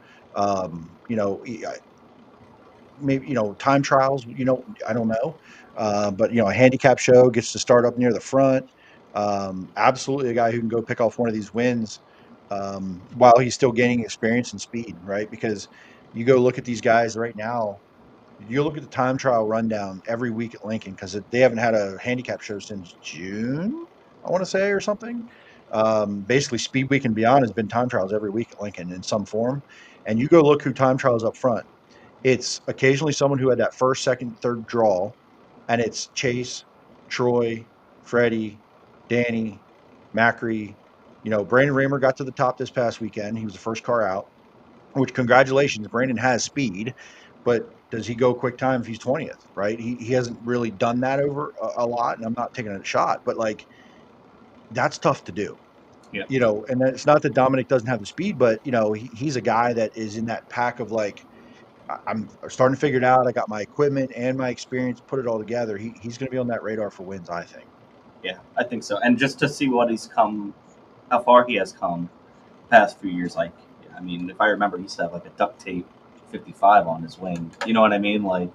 Maybe, time trials, I don't know. But, a handicap show gets to start up near the front. Absolutely a guy who can go pick off one of these wins while he's still gaining experience and speed, right? Because you go look at these guys right now, you look at the time trial rundown every week at Lincoln, because they haven't had a handicap show since June, I want to say, or something. Basically, Speed Week and beyond has been time trials every week at Lincoln in some form. And you go look who time trials up front. It's occasionally someone who had that first, second, third draw, and it's Chase, Troy, Freddie, Danny, Macri. Brandon Raymer got to the top this past weekend. He was the first car out, which, congratulations. Brandon has speed, but does he go quick time if he's 20th, right? He hasn't really done that over a lot, and I'm not taking a shot, but that's tough to do. Yeah. And it's not that Domenic doesn't have the speed, but he's a guy that is in that pack of I'm starting to figure it out. I got my equipment and my experience, put it all together. He's going to be on that radar for wins, I think. Yeah, I think so. And just to see how far he has come past few years, if I remember, he used to have a duct tape 55 on his wing. You know what I mean? Yep.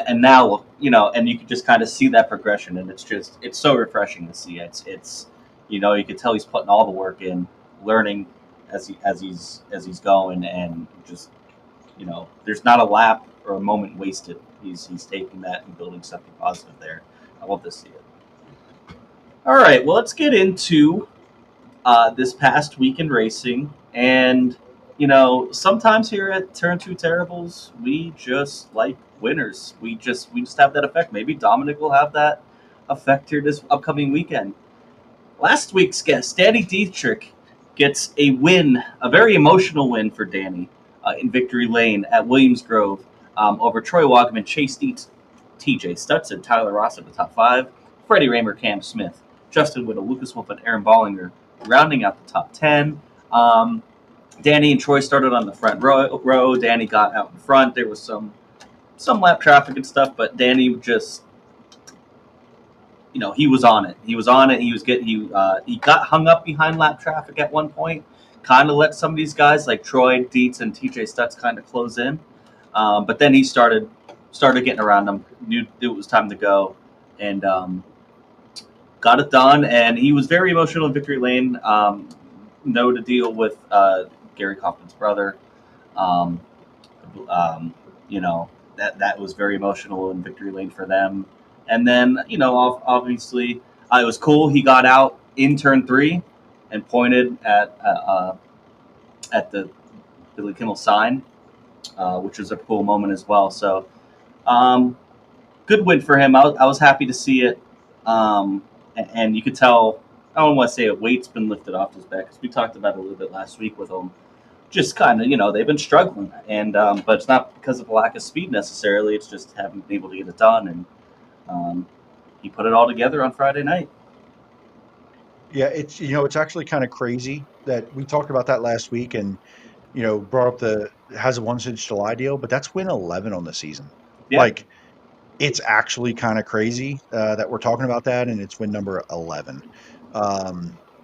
And now, and you can just kind of see that progression, and it's so refreshing to see. It's you can tell he's putting all the work in, learning as he's going, and just, there's not a lap or a moment wasted. He's taking that and building something positive there. I love to see it. All right, well, let's get into this past week in racing, and sometimes here at Turn 2 Terribles, we just like winners. We just have that effect. Maybe Dominic will have that effect here this upcoming weekend. Last week's guest, Danny Dietrich, gets a win, a very emotional win for Danny in Victory Lane at Williams Grove over Troy Wogman, Chase Dietz, TJ Stutz, and Tyler Ross at the top 5. Freddie Raymer, Cam Smith, Justin Whittle, Lucas Wolf, and Aaron Bollinger rounding out the top 10. Danny and Troy started on the front row. Danny got out in front. There was some lap traffic and stuff, but Danny just, he was on it. He got hung up behind lap traffic at one point. Kind of let some of these guys like Troy, Dietz, and TJ Stutz kind of close in. But then he started getting around them. Knew it was time to go, and got it done. And he was very emotional in Victory Lane. To deal with Gary Kaufman's brother. That was very emotional in Victory Lane for them. And then, obviously, it was cool. He got out in turn 3 and pointed at the Billy Kimmel sign, which was a cool moment as well. So, good win for him. I was happy to see it. And you could tell, I don't want to say a weight's been lifted off his back, because we talked about it a little bit last week with him. Just kind of, they've been struggling, and but it's not because of lack of speed necessarily. It's just haven't been able to get it done, and he put it all together on Friday night. Yeah, it's actually kind of crazy that we talked about that last week, and brought up the has a 1 since July deal, but that's win 11 on the season. Yeah. Like, it's actually kind of crazy that we're talking about that, and it's win number 11.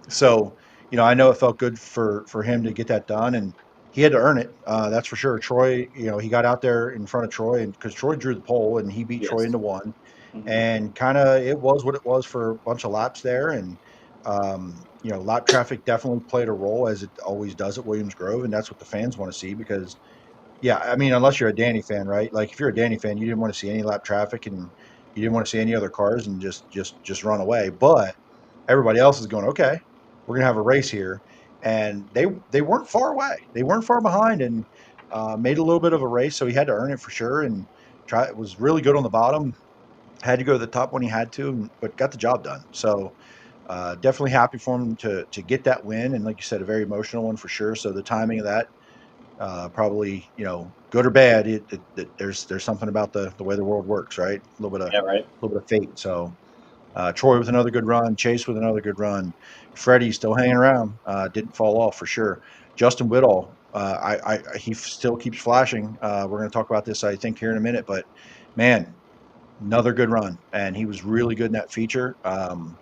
So, I know it felt good for him to get that done, and he had to earn it. That's for sure. Troy, he got out there in front of Troy, and because Troy drew the pole, and he beat Yes. Troy into 1, Mhm. and kind of it was what it was for a bunch of laps there, and lap traffic definitely played a role, as it always does at Williams Grove, and that's what the fans want to see, because unless you're a Danny fan, right? Like, if you're a Danny fan, you didn't want to see any lap traffic, and you didn't want to see any other cars, and just run away. But everybody else is going, okay, we're gonna have a race here, and they weren't far away. They weren't far behind, and made a little bit of a race. So he had to earn it for sure, and it was really good on the bottom. Had to go to the top when he had to, but got the job done. So definitely happy for him to get that win, and like you said, a very emotional one for sure. So the timing of that. Probably, good or bad, there's something about the way the world works, right? A little bit of fate. So Troy with another good run, Chase with another good run, Freddie still hanging around, didn't fall off for sure. Justin Whittle, he still keeps flashing. We're going to talk about this, I think, here in a minute, but man, another good run, and he was really good in that feature.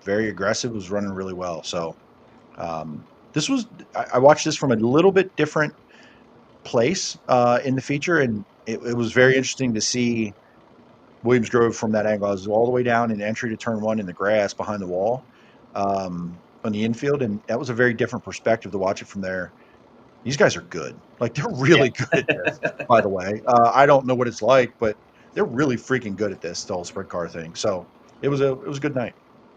Very aggressive, was running really well. So I watched this from a little bit different place in the feature, and it was very interesting to see Williams Grove from that angle. I was all the way down in entry to turn 1 in the grass behind the wall on the infield, and that was a very different perspective to watch it from there. These guys are good. Like, they're really good at this, by the way. I don't know what it's like, but they're really freaking good at this, the whole sprint car thing. So it was a good night.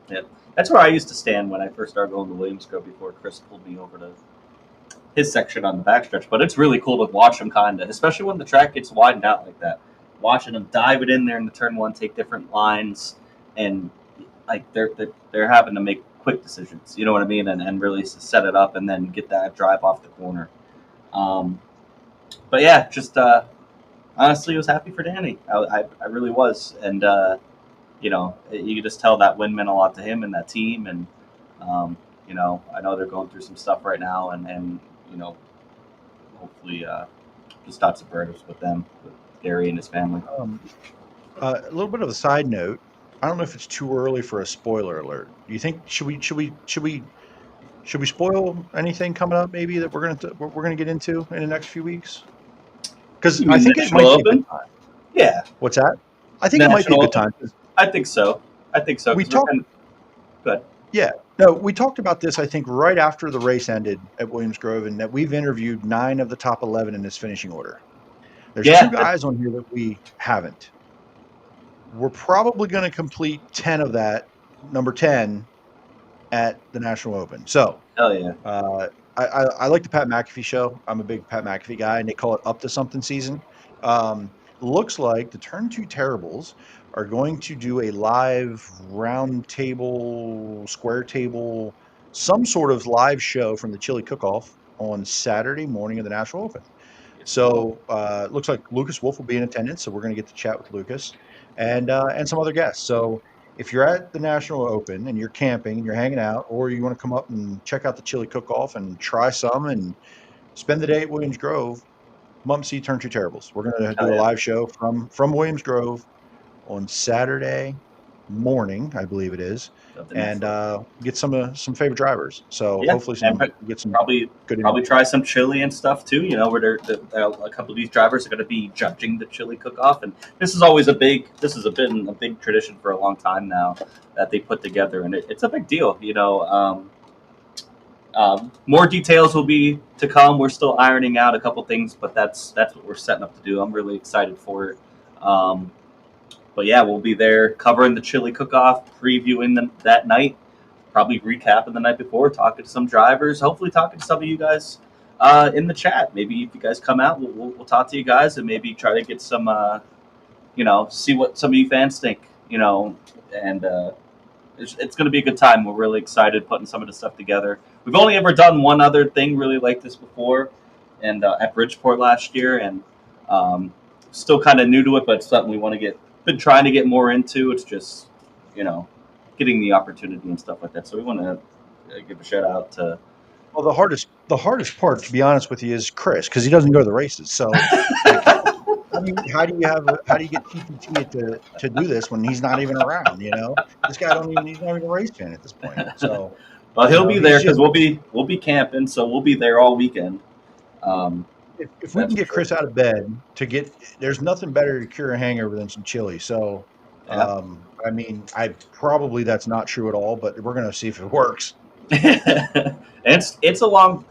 Yeah, that's where I used to stand when I first started going to Williams Grove before Chris pulled me over to his section on the backstretch. But it's really cool to watch them, especially when the track gets widened out like that. Watching them dive it in there in the turn 1, take different lines, and like they're having to make quick decisions. You know what I mean? And really set it up and then get that drive off the corner. But yeah, just honestly, I was happy for Danny. I really was, and you could just tell that win meant a lot to him and that team, and I know they're going through some stuff right now, and hopefully just thoughts of prayers with them, with Gary and his family. A little bit of a side note. I don't know if it's too early for a spoiler alert. Do you think should we spoil anything coming up? Maybe that we're gonna get into in the next few weeks. Because I think it might be a good time. Yeah. What's that? I think it might be a good time. I think so. We talked. Good. Yeah. No, we talked about this, I think, right after the race ended at Williams Grove, and that we've interviewed 9 of the top 11 in this finishing order. There's 2 guys on here that we haven't. We're probably going to complete 10 of that, number 10, at the National Open. So, hell yeah. I like the Pat McAfee show. I'm a big Pat McAfee guy, and they call it Up to Something season. Looks like the Turn 2 Terribles are going to do a live round table, square table, some sort of live show from the Chili Cook-Off on Saturday morning of the National Open. So it looks like Lucas Wolf will be in attendance, so we're going to get to chat with Lucas and some other guests. So if you're at the National Open and you're camping and you're hanging out, or you want to come up and check out the Chili Cook-Off and try some and spend the day at Williams Grove, come up and see Turn 2 Terribles. We're going to do a live show from Williams Grove on Saturday morning, I believe it is, and get some favorite drivers. So hopefully get some probably good try some chili and stuff too. You know, where a couple of these drivers are going to be judging the Chili Cook-Off, and this has been a big tradition for a long time now that they put together, and it's a big deal. You know, more details will be to come. We're still ironing out a couple things, but that's what we're setting up to do. I'm really excited for it. But yeah, we'll be there covering the Chili Cook-Off, previewing them that night, probably recapping the night before, talking to some drivers, hopefully talking to some of you guys in the chat. Maybe if you guys come out, we'll talk to you guys and maybe try to get some, see what some of you fans think, and it's going to be a good time. We're really excited putting some of the stuff together. We've only ever done one other thing really like this before, and at Bridgeport last year, and still kind of new to it, but it's something we want to been trying to get more into. It's just, getting the opportunity and stuff like that. So we want to give a shout out to. Well, the hardest part, to be honest with you, is Chris, because he doesn't go to the races. So, how do you get TPT to do this when he's not even around? This guy he's not even a race fan at this point. So, well, he'll be there because we'll be camping, so we'll be there all weekend. If we can get Chris out of bed there's nothing better to cure a hangover than some chili. So, that's not true at all, but we're going to see if it works. It's a long,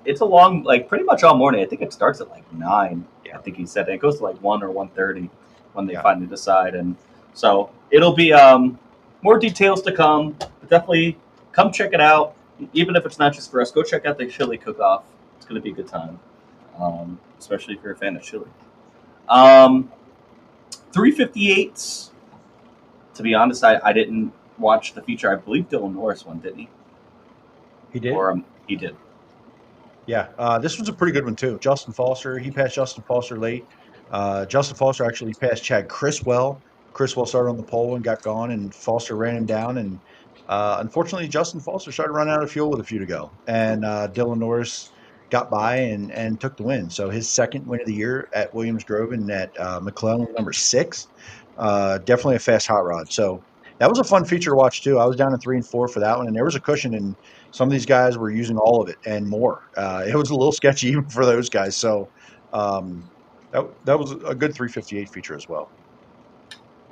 like pretty much all morning. I think it starts at like 9. Yeah. I think he said, and it goes to like 1 or 1:30 when they finally decide. And so it'll be more details to come. But definitely come check it out. Even if it's not just for us, go check out the Chili Cook-Off. It's going to be a good time. Especially if you're a fan of chili. 358s. To be honest, I didn't watch the feature. I believe Dylan Norris won, didn't he? He did? He did. Yeah, this was a pretty good one, too. Justin Foster, he passed Justin Foster late. Justin Foster actually passed Chad Criswell. Criswell started on the pole and got gone, and Foster ran him down. And unfortunately, Justin Foster started running out of fuel with a few to go. And Dylan Norris got by and took the win. So his second win of the year at Williams Grove and at McClellan, number 6. Definitely a fast hot rod. So that was a fun feature to watch too. I was down in 3 and 4 for that one, and there was a cushion, and some of these guys were using all of it and more. It was a little sketchy even for those guys. So that was a good 358 feature as well.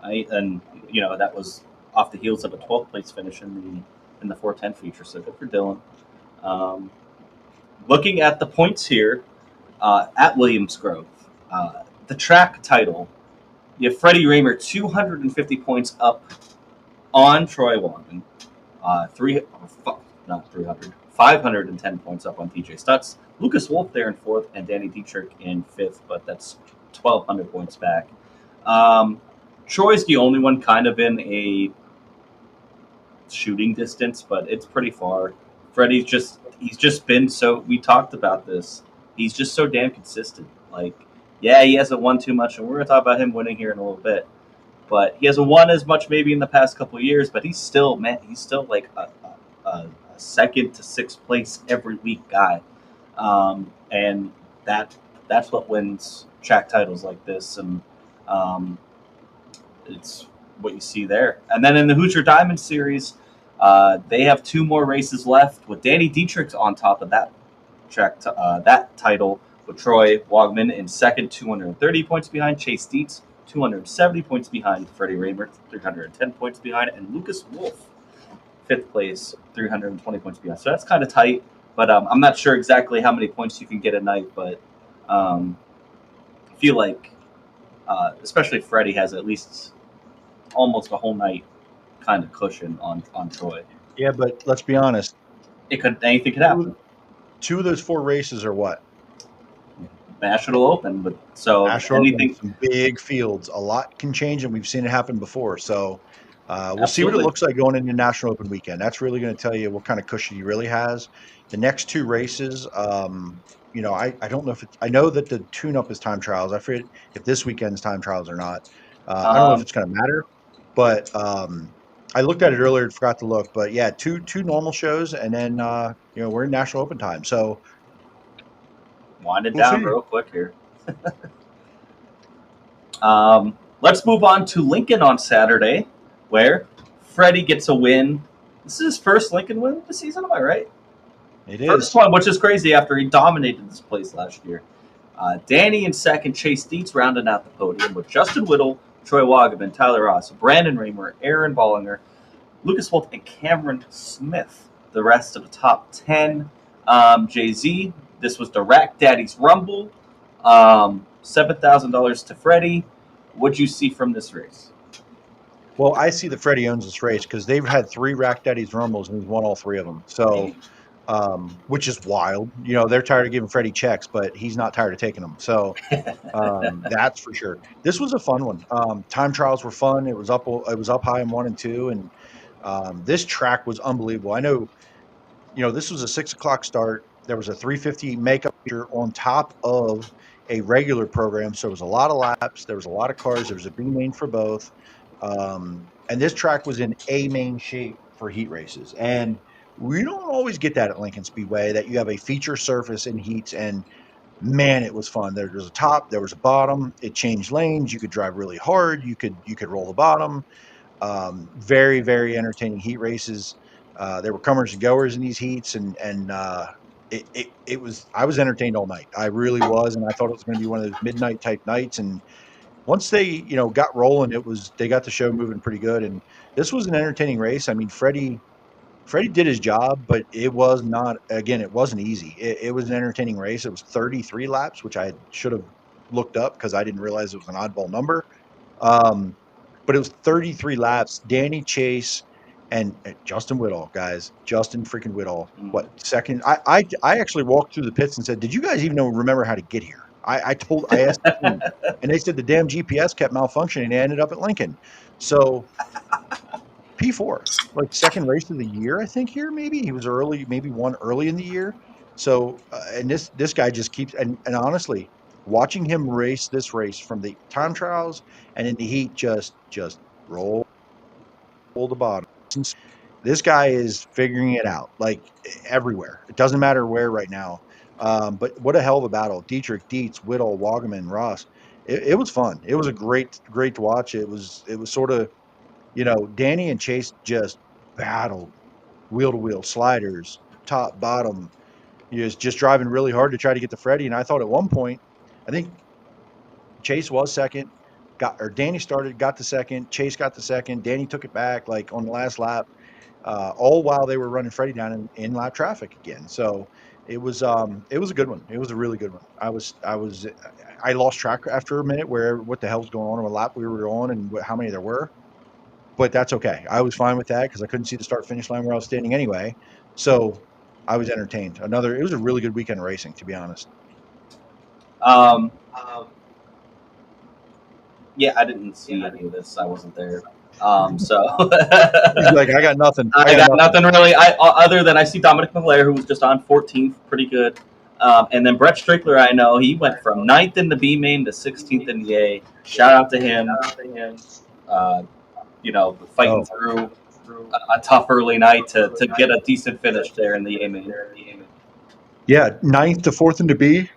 That was off the heels of a 12th place finish in the 410 feature. So good for Dylan. Looking at the points here at Williams Grove, the track title, you have Freddie Raymer 250 points up on Troy Wagman, 510 points up on TJ Stutz. Lucas Wolf there in 4th and Danny Dietrich in 5th, but that's 1,200 points back. Troy's the only one kind of in a shooting distance, but it's pretty far. Freddie's he's just been we talked about this. He's just so damn consistent. Like, yeah, he hasn't won too much, and we're going to talk about him winning here in a little bit. But he hasn't won as much maybe in the past couple of years, but he's still like a 2nd to 6th place every week guy. And that's what wins track titles like this. And it's what you see there. And then in the Hoosier Diamond Series, they have 2 more races left with Danny Dietrich on top of that that title, with Troy Wagman in 2nd, 230 points behind. Chase Dietz, 270 points behind. Freddie Raymer, 310 points behind. And Lucas Wolf, 5th place, 320 points behind. So that's kind of tight, but I'm not sure exactly how many points you can get a night, but I feel like especially Freddie has at least almost a whole night kind of cushion on Troy. Yeah, but let's be honest. Anything could happen. 2 of those 4 races are what? National Open, but so National Open, anything. some big fields. A lot can change, and we've seen it happen before. So we'll see what it Absolutely. looks like going into National Open weekend. That's really going to tell you what kind of cushion he really has. The next 2 races, you know, I don't know if I know that the tune-up is time trials. I forget if this weekend's time trials or not. I don't know if it's going to matter, but I looked at it earlier and forgot to look. But yeah, two normal shows, and then you know, we're in National Open time. So Wind it we'll down see. real quick here. Let's move on to Lincoln on Saturday, where Freddie gets a win. This is his first Lincoln win of the season, am I right? It First is. one, which is crazy after he dominated this place last year. Danny in second, Chase Dietz rounding out the podium with Justin Whittle, Troy Wagaman, Tyler Ross, Brandon Raymer, Aaron Bollinger, Lucas Wolf, and Cameron Smith. The rest of the top 10. Jay-Z, this was the Rack Daddy's Rumble. $7,000 to Freddie. What'd you see from this race? Well, I see that Freddie owns this race because they've had 3 Rack Daddy's Rumbles and he's won all 3 of them. So, which is wild. You know, they're tired of giving Freddie checks, but he's not tired of taking them. So, that's for sure. This was a fun one. Time trials were fun. It was up high in 1 and 2, and this track was unbelievable. I know, you know, this was a 6:00 start. There was a 350 makeup feature on top of a regular program, so it was a lot of laps. There was a lot of cars. There was a B main for both. And this track was in A main shape for heat races. And we don't always get that at Lincoln Speedway, that you have a feature surface in heats. And man, it was fun. There was a top, there was a bottom. It changed lanes. You could drive really hard. You could roll the bottom. Very, very entertaining heat races. There were comers and goers in these heats, and it was. I was entertained all night. I really was, and I thought it was going to be one of those midnight type nights. And once they, you know, got rolling, they got the show moving pretty good. And this was an entertaining race. I mean, Freddie did his job, but it was not. Again, it wasn't easy. It was an entertaining race. It was 33 laps, which I should have looked up because I didn't realize it was an oddball number. But it was 33 laps. Danny Chase and Justin Whittle, guys. Justin freaking Whittle. What, second? I actually walked through the pits and said, "Did you guys even remember how to get here?" I asked the team, and they said the damn GPS kept malfunctioning and ended up at Lincoln. So P4, like second race of the year, I think here maybe he was early, maybe won early in the year. So and this guy just keeps and honestly, watching him race this race from the time trials and in the heat, just roll the bottom. This guy is figuring it out, like everywhere. It doesn't matter where right now. But what a hell of a battle. Dietrich, Dietz, Whittle, Wagaman, Ross. It was fun. It was a great to watch. It was sort of, you know, Danny and Chase just battled wheel to wheel sliders, top, bottom. He was just driving really hard to try to get to Freddie. And I thought at one point, I think Chase was second, Danny started, got the second, Chase got the second, Danny took it back like on the last lap, all while they were running Freddie down in lap traffic again. So it was a good one. It was a really good one. I lost track after a minute what the hell's going on, what lap we were on, and how many there were. But that's okay. I was fine with that because I couldn't see the start finish line where I was standing anyway. So I was entertained. It was a really good weekend of racing, to be honest. Yeah, I didn't see any of this. I wasn't there. So he's like, I got nothing. I got nothing really. Other than I see Domenic Melair, who was just on 14th, pretty good. And then Brett Strickler, I know he went from 9th in the B main to 16th in the A. Shout out to him. You know, fighting through a tough early night to get a decent finish there in the A main. Yeah, 9th to 4th in the B.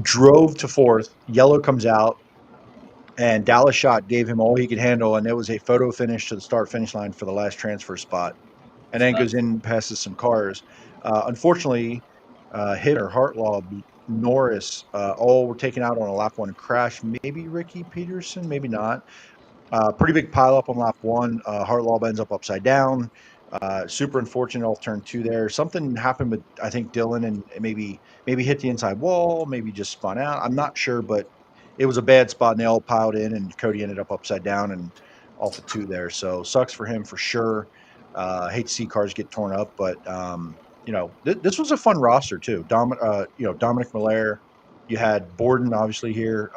Drove to 4th. Yellow comes out, and Dallas Shot gave him all he could handle, and it was a photo finish to the start finish line for the last transfer spot, and then goes in and passes some cars. Unfortunately, Hitter, Hartlaw, Norris, all were taken out on a lap 1 crash. Maybe Ricky Peterson, maybe not. Pretty big pileup on lap 1. Hartlaw ends up upside down. Super unfortunate off turn 2 there. Something happened with, I think, Dylan, and maybe hit the inside wall, maybe just spun out. I'm not sure, but it was a bad spot, and they all piled in, and Cody ended up upside down and off of 2 there. So sucks for him for sure. Hate to see cars get torn up, but this was a fun roster too. Domenic Melair, you had Borden obviously here,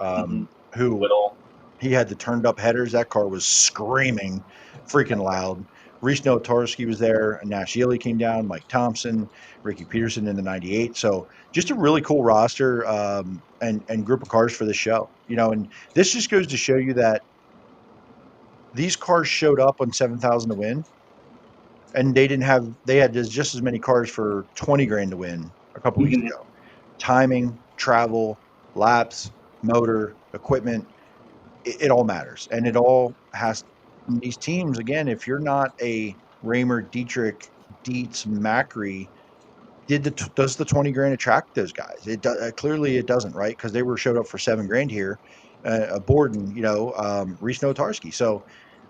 who Whittle. he had the turned up headers. That car was screaming, freaking loud. Reese Notarski was there, and Nash Ely came down, Mike Thompson, Ricky Peterson in the 98. So just a really cool roster and group of cars for the show. And this just goes to show you that these cars showed up on 7,000 to win, and they had just as many cars for 20 grand to win a couple weeks ago. Timing, travel, laps, motor, equipment, it all matters. And it all has these teams, again, if you're not a Raymer, Dietrich, Dietz, Macri, does the 20 grand attract those guys? Clearly it doesn't, right? Because they were showed up for 7 grand here. Borden, Reese Notarski. So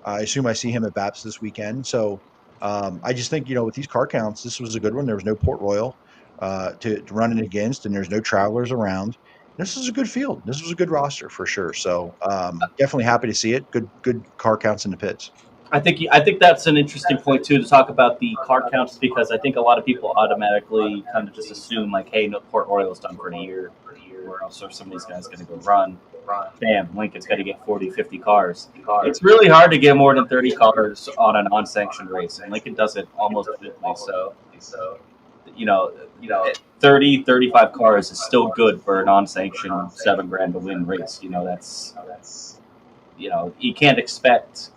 I assume I see him at BAPS this weekend. So I just think, with these car counts, this was a good one. There was no Port Royal to run it against, and there's no travelers around. This is a good field. This was a good roster for sure. So definitely happy to see it. Good car counts in the pits. I think that's an interesting point too to talk about the car counts, because I think a lot of people automatically kind of just assume like, hey, no, Port Royal's done for a year, or else are some of these guys going to go run. Bam, Lincoln's got to get 40, 50 cars. It's really hard to get more than 30 cars on a non-sanctioned race, and Lincoln does it almost weekly. So 30, 35 cars is still good for a non-sanctioned 7 grand to win race. That's you can't expect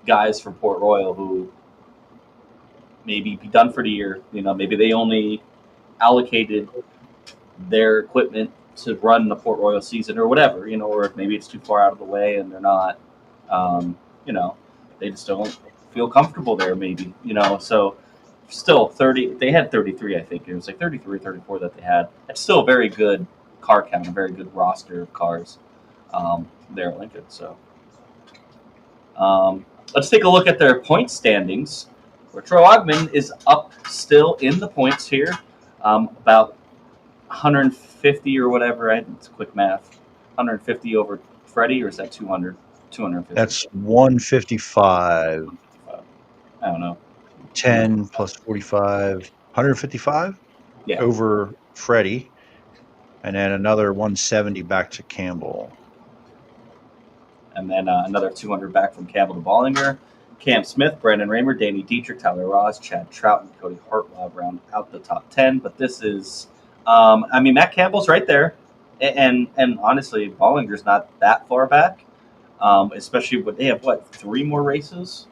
guys from Port Royal who maybe be done for the year. Maybe they only allocated their equipment to run the Port Royal season or whatever, or maybe it's too far out of the way and they're not, they just don't feel comfortable there maybe, so still 30, they had 33, I think. It was like 33 or 34 that they had. It's still a very good car count, a very good roster of cars there at Lincoln. So let's take a look at their point standings, where Troy Ogman is up still in the points here, about 150 or whatever. It's quick math. 150 over Freddie, or is that 200? 250. That's 155. I don't know. 10 plus 45, 155 over Freddie, and then another 170 back to Campbell. And then another 200 back from Campbell to Bollinger. Cam Smith, Brandon Raymer, Danny Dietrich, Tyler Ross, Chad Trout, and Cody Hartwell round out the top 10. But this is, Matt Campbell's right there. And honestly, Bollinger's not that far back, especially when they have, 3 more races?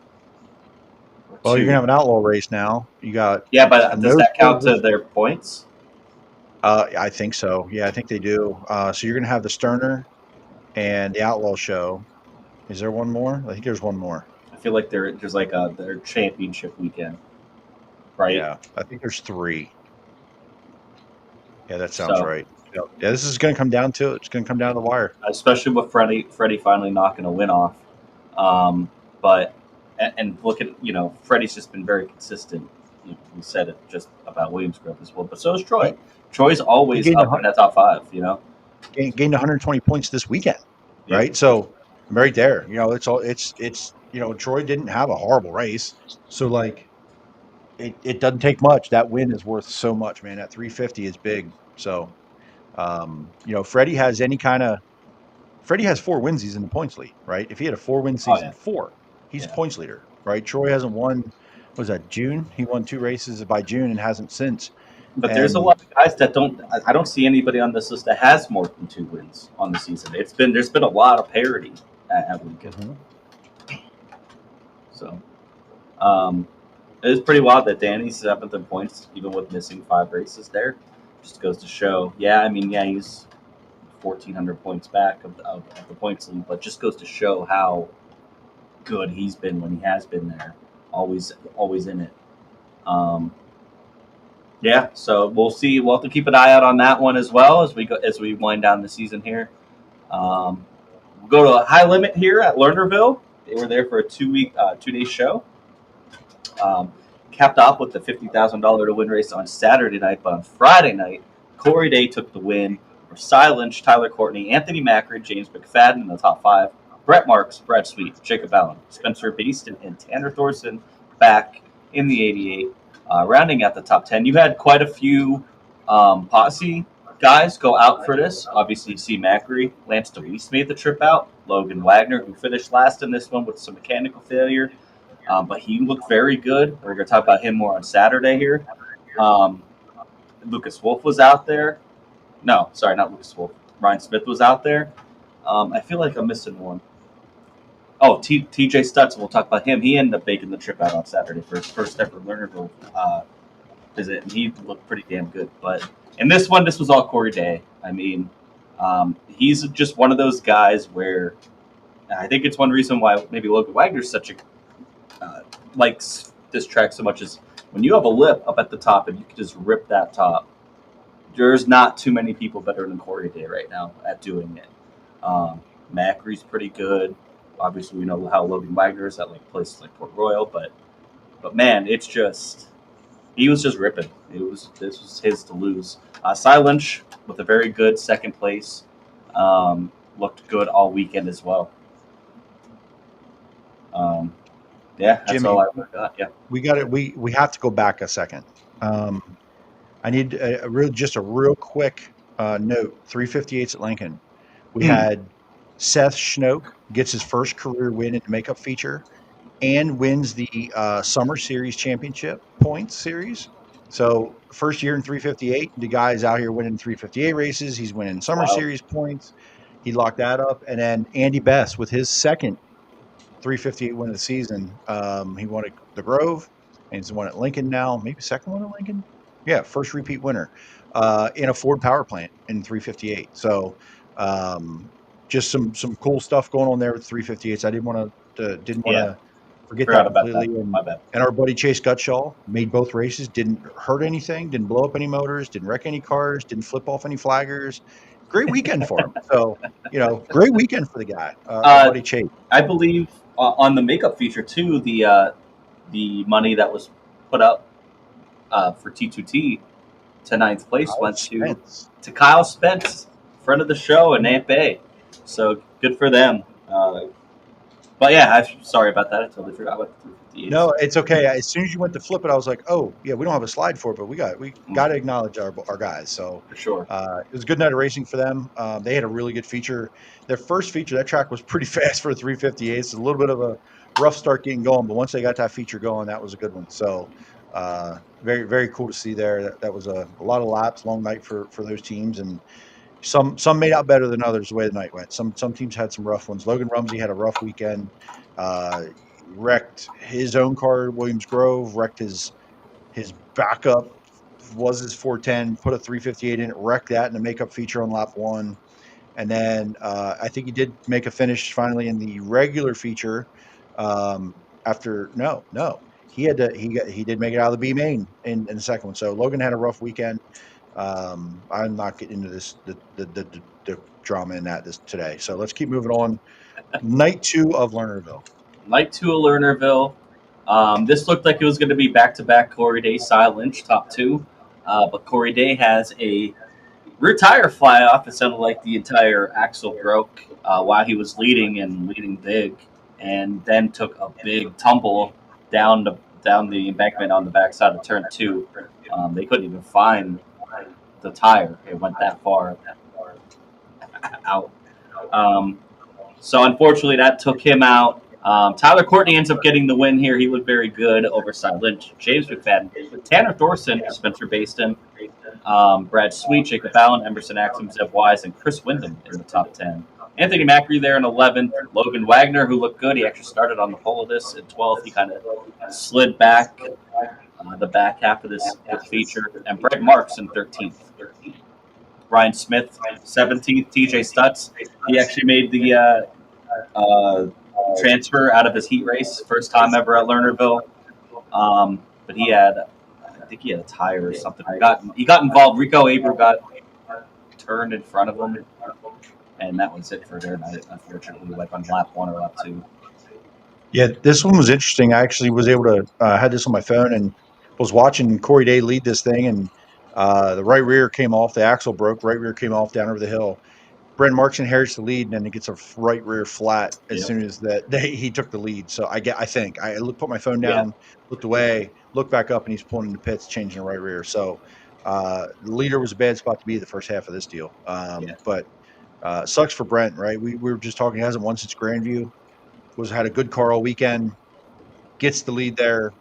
Well, you're going to have an outlaw race now. You got but does that count to their points? I think so. Yeah, I think they do. So you're going to have the Sterner and the Outlaw Show. Is there one more? I think there's one more. I feel like there's like their championship weekend, right? Yeah, I think there's 3. Yeah, that sounds right. Yeah, this is going to come down to it. It's going to come down to the wire. Especially with Freddie finally knocking a win off. But look at, Freddie's just been very consistent. We said it just about Williams Grove as well, but so is Troy. Troy's always up in that top 5, Gained 120 points this weekend, right? So right there, it's Troy didn't have a horrible race, so it doesn't take much. That win is worth so much, man. That 350 is big. So Freddie has Freddie has 4 wins. He's in the points lead, right? If he had a 4-win season, he's points leader, right? Troy hasn't won. What was that, June? He won 2 races by June and hasn't since. But there's a lot of guys that I don't see anybody on this list that has more than 2 wins on the season. There's been a lot of parity at Lincoln. Mm-hmm. So it is pretty wild that Danny's 7th in points, even with missing 5 races there. Just goes to show. He's 1,400 points back of the points lead, but just goes to show how good he's been when he has been there, always in it. So we'll see. We'll have to keep an eye out on that one as well as we wind down the season here. We'll go to a high limit here at Lernerville. They were there for a 2-day show. Capped off with the $50,000 to win race on Saturday night, but on Friday night, Corey Day took the win. For Cy Lynch, Tyler Courtney, Anthony Macri, James McFadden in the top 5. Brett Marks, Brad Sweet, Jacob Allen, Spencer Beast, and Tanner Thorson back in the 88. Rounding out the top 10, you had quite a few posse guys go out for this. Obviously, you see Macri. Lance DeWeese made the trip out. Logan Wagner, who finished last in this one with some mechanical failure. But he looked very good. We're going to talk about him more on Saturday here. Lucas Wolf was out there. No, sorry, not Lucas Wolf. Ryan Smith was out there. I feel like I'm missing one. Oh, TJ Stutz, we'll talk about him. He ended up making the trip out on Saturday for his first ever Lernerville visit, and he looked pretty damn good. But in this one, this was all Corey Day. I mean, he's just one of those guys where I think it's one reason why maybe Logan Wagner's such a likes this track so much is when you have a lip up at the top and you can just rip that top. There's not too many people better than Corey Day right now at doing it. Macri's pretty good. Obviously, we know how Logan Wagner is at like places like Port Royal, but man, it's just he was just ripping. This was his to lose. Cy Lynch with a very good second place, looked good all weekend as well. Yeah, that's Jimmy, all I got. Yeah, we got it. We have to go back a second. I need a real quick note. 358s at Lincoln. We had Seth Schnoke gets his first career win in the makeup feature and wins the Summer Series Championship points series. So first year in 358, the guy's out here winning 358 races. He's winning Summer Series points. He locked that up. And then Andy Best with his second 358 win of the season. He won at the Grove, and he's won at Lincoln now. Maybe second one at Lincoln. Yeah, first repeat winner in a Ford power plant in 358. So just some cool stuff going on there with 358s. I didn't want to forget that completely. My bad. And our buddy Chase Gutshaw made both races. Didn't hurt anything. Didn't blow up any motors. Didn't wreck any cars. Didn't flip off any flaggers. Great weekend for him. So great weekend for the guy. Our buddy Chase. I believe on the makeup feature too, the money that was put up for T2T to ninth place went to Kyle Spence, friend of the show and Aunt Bay. So good for them. But yeah, I'm sorry about that. I totally forgot about the 358. No, it's okay. As soon as you went to flip it, I was like, oh yeah, we don't have a slide for it, but we got to acknowledge our guys. So for sure, it was a good night of racing for them. They had a really good feature. Their first feature, that track was pretty fast for a 358. It's a little bit of a rough start getting going, but once they got that feature going, that was a good one. So very, very cool to see there. That was a lot of laps, long night for those teams, and some made out better than others the way the night went. Some teams had some rough ones. Logan Rumsey had a rough weekend. Wrecked his own car, Williams Grove. Wrecked his backup was his 410. Put a 358 in it. Wrecked that in the makeup feature on lap one. And then I think he did make a finish finally in the regular feature. He did make it out of the B main in the second one. So Logan had a rough weekend. I'm not getting into the drama in that today. So let's keep moving on. Night 2 of Lernerville. Night 2 of Lernerville. This looked like it was going to be back-to-back Corey Day, Cy Lynch, top 2. But Corey Day has a rear tire fly off. It sounded like the entire axle broke while he was leading big, and then took a big tumble down the embankment on the backside of turn 2. They couldn't even find the tire. It went that far out. So unfortunately, that took him out. Tyler Courtney ends up getting the win here. He looked very good over Cy Lynch, James McFadden, Tanner Thorson, Spencer Baston, Brad Sweet, Jacob Allen, Emerson Axum, Zeb Wise, and Chris Wyndham in the top 10. Anthony Macri there in 11th. Logan Wagner, who looked good. He actually started on the pole of this at 12th. He kind of slid back the back half of this feature. And Brett Marks in 13th. Ryan Smith, 17th. TJ Stutz. He actually made the transfer out of his heat race. First time ever at Lernerville. But I think he had a tire or something. He got involved. Rico Abreu got turned in front of him. And that was it for their night, unfortunately, like on lap 1 or lap 2. Yeah, this one was interesting. I actually was able to had this on my phone and was watching Corey Day lead this thing, and the right rear came off. The axle broke. Right rear came off down over the hill. Brent Marks inherits the lead, and then he gets a right rear flat as Yep. soon as he took the lead. So I put my phone Yeah. down, looked away, looked back up, and he's pulling in the pits, changing the right rear. So the leader was a bad spot to be the first half of this deal. But sucks for Brent, right? We were just talking. He hasn't won since Grandview. Had a good car all weekend. Gets the lead there.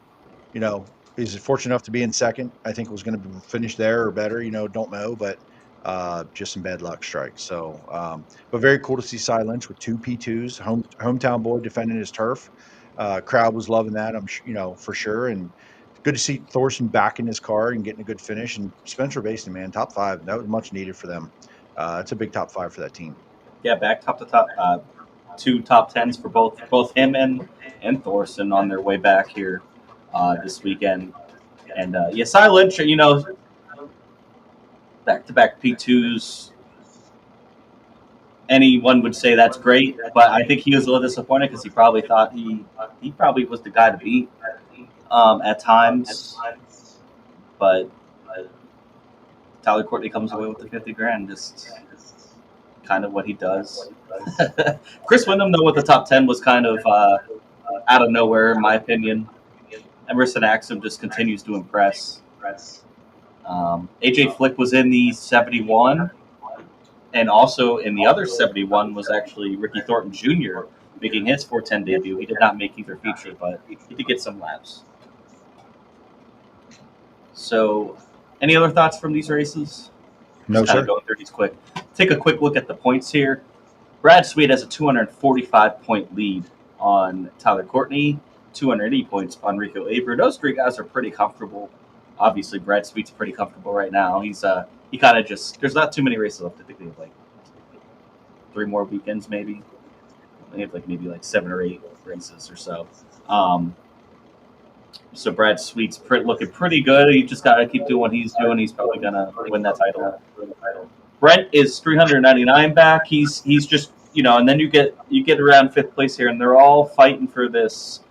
You know, is fortunate enough to be in second. I think was going to finish there or better. You know, don't know, but just some bad luck strikes. So, but very cool to see Cy Lynch with 2 P2s, hometown boy defending his turf. Crowd was loving that. For sure. And good to see Thorson back in his car and getting a good finish. And Spencer Basin, man, top 5. That was much needed for them. It's a big top 5 for that team. Yeah, back top to top. 2 top 10s for both him and Thorson on their way back here this weekend. And Cy Lynch, back-to-back P2s. Anyone would say that's great, but I think he was a little disappointed because he probably thought he probably was the guy to beat at times. But Tyler Courtney comes away with the $50,000, just kind of what he does. Chris Wyndham, though, with the top 10 was kind of out of nowhere, in my opinion. Emerson Axum just continues to impress. AJ Flick was in the 71, and also in the other 71 was actually Ricky Thornton Jr. making his 410 debut. He did not make either feature, but he did get some laps. So, any other thoughts from these races? No, Just kind sir. of going through these quick. Take a quick look at the points here. Brad Sweet has a 245-point lead on Tyler Courtney, 280 points on Rico Avery. Those 3 guys are pretty comfortable. Obviously, Brad Sweet's pretty comfortable right now. He kind of just, there's not too many races left. I think they have like 3 more weekends maybe. They have maybe 7 or 8 races or so. So Brad Sweet's looking pretty good. He just got to keep doing what he's doing. He's probably going to win that title. Brent is 399 back. He's just, and then you get around 5th place here, and they're all fighting for this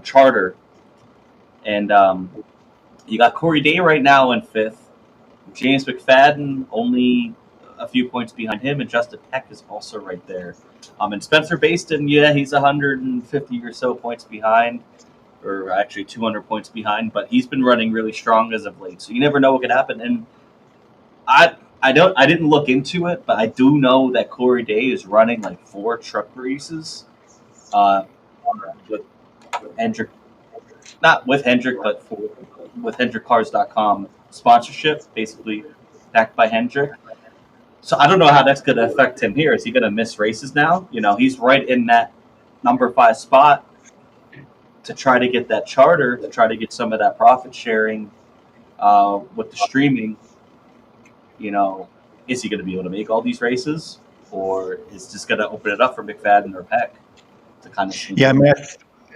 charter. And you got Corey Day right now in 5th. James McFadden only a few points behind him, and Justin Peck is also right there. And Spencer Baston, he's 150 or so points behind, or actually 200 points behind, but he's been running really strong as of late. So you never know what could happen. And I didn't look into it, but I do know that Corey Day is running 4 truck races with Hendrick, not with Hendrick, but with HendrickCars.com sponsorship, basically backed by Hendrick. So I don't know how that's going to affect him here. Is he going to miss races now? He's right in that number 5 spot to try to get that charter, to try to get some of that profit sharing with the streaming. Is he going to be able to make all these races, or is just going to open it up for McFadden or Peck to kind of? Yeah, I mean,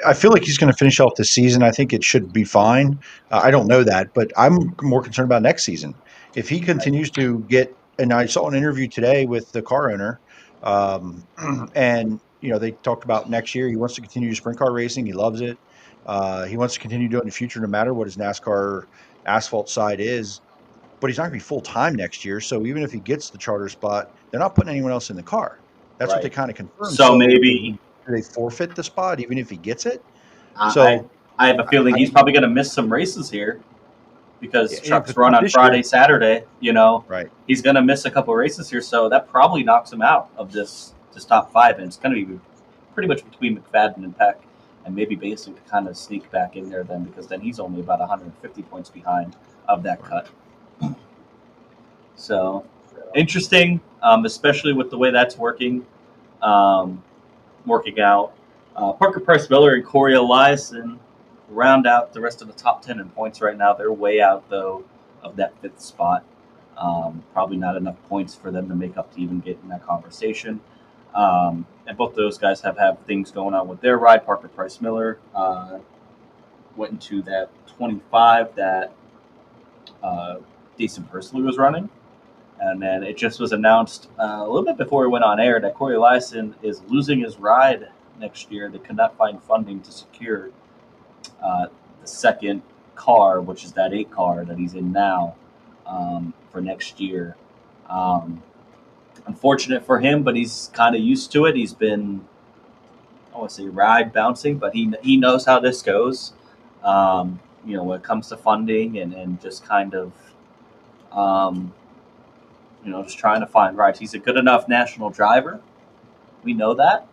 I feel like he's going to finish off the season. I think it should be fine. I don't know that, but I'm more concerned about next season. If he continues to get, and I saw an interview today with the car owner, and they talked about next year. He wants to continue sprint car racing. He loves it. He wants to continue doing it in the future, no matter what his NASCAR asphalt side is. But he's not going to be full time next year. So even if he gets the charter spot, they're not putting anyone else in the car. That's what they kind of confirmed. So maybe they forfeit the spot, even if he gets it. I have a feeling he's probably going to miss some races here because trucks run on Friday, Saturday. Right? He's going to miss a couple of races here, so that probably knocks him out of this top 5, and it's going to be pretty much between McFadden and Peck, and maybe basically to kind of sneak back in there then, because then he's only about 150 points behind of that cut. So interesting, especially with the way that's working out. Parker Price Miller and Corey Eliason round out the rest of the top 10 in points right now. They're way out, though, of that 5th spot. Probably not enough points for them to make up to even get in that conversation. And both of those guys have things going on with their ride. Parker Price Miller went into that 25 that Jason Persley was running. And then it just was announced a little bit before it went on air that Corey Eliason is losing his ride next year. They could not find funding to secure the second car, which is that 8 car that he's in now, for next year. Unfortunate for him, but he's kind of used to it. He's been, I want to say ride bouncing, but he knows how this goes. When it comes to funding and just kind of, just trying to find rides. He's a good enough national driver. We know that.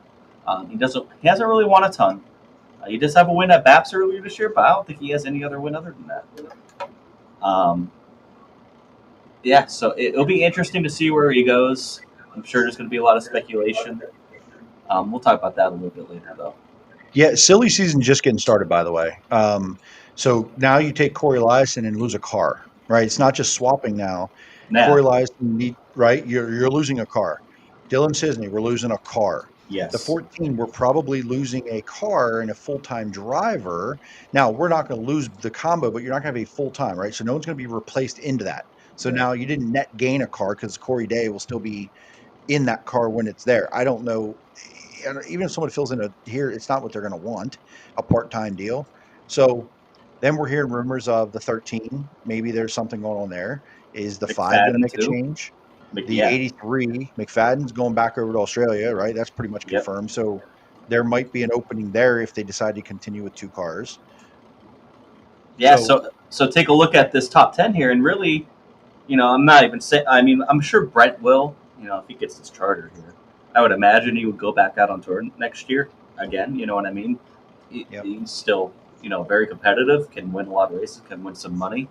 He hasn't really won a ton. He does have a win at BAPS earlier this year, but I don't think he has any other win other than that. So it'll be interesting to see where he goes. I'm sure there's going to be a lot of speculation. We'll talk about that a little bit later, though. Yeah, silly season just getting started, by the way. So now you take Corey Eliason and lose a car, right? It's not just swapping now. Corey Eliason, right? You're losing a car. Dylan Cisney, we're losing a car. Yes. The 14, we're probably losing a car and a full-time driver. Now, we're not going to lose the combo, but you're not going to have a full-time, right? So no one's going to be replaced into that. So now you didn't net gain a car because Corey Day will still be in that car when it's there. I don't know. Even if someone fills in here, it's not what they're going to want, a part-time deal. So then we're hearing rumors of the 13. Maybe there's something going on there. Is the McFadden 5 going to make too. a change? The 83, McFadden's going back over to Australia, right? That's pretty much confirmed. So there might be an opening there if they decide to continue with 2 cars. Yeah, so take a look at this top 10 here, and really, I'm not even saying. I mean, I'm sure Brent will. If he gets his charter here, I would imagine he would go back out on tour next year again. You know what I mean? He's still, very competitive, can win a lot of races, can win some money.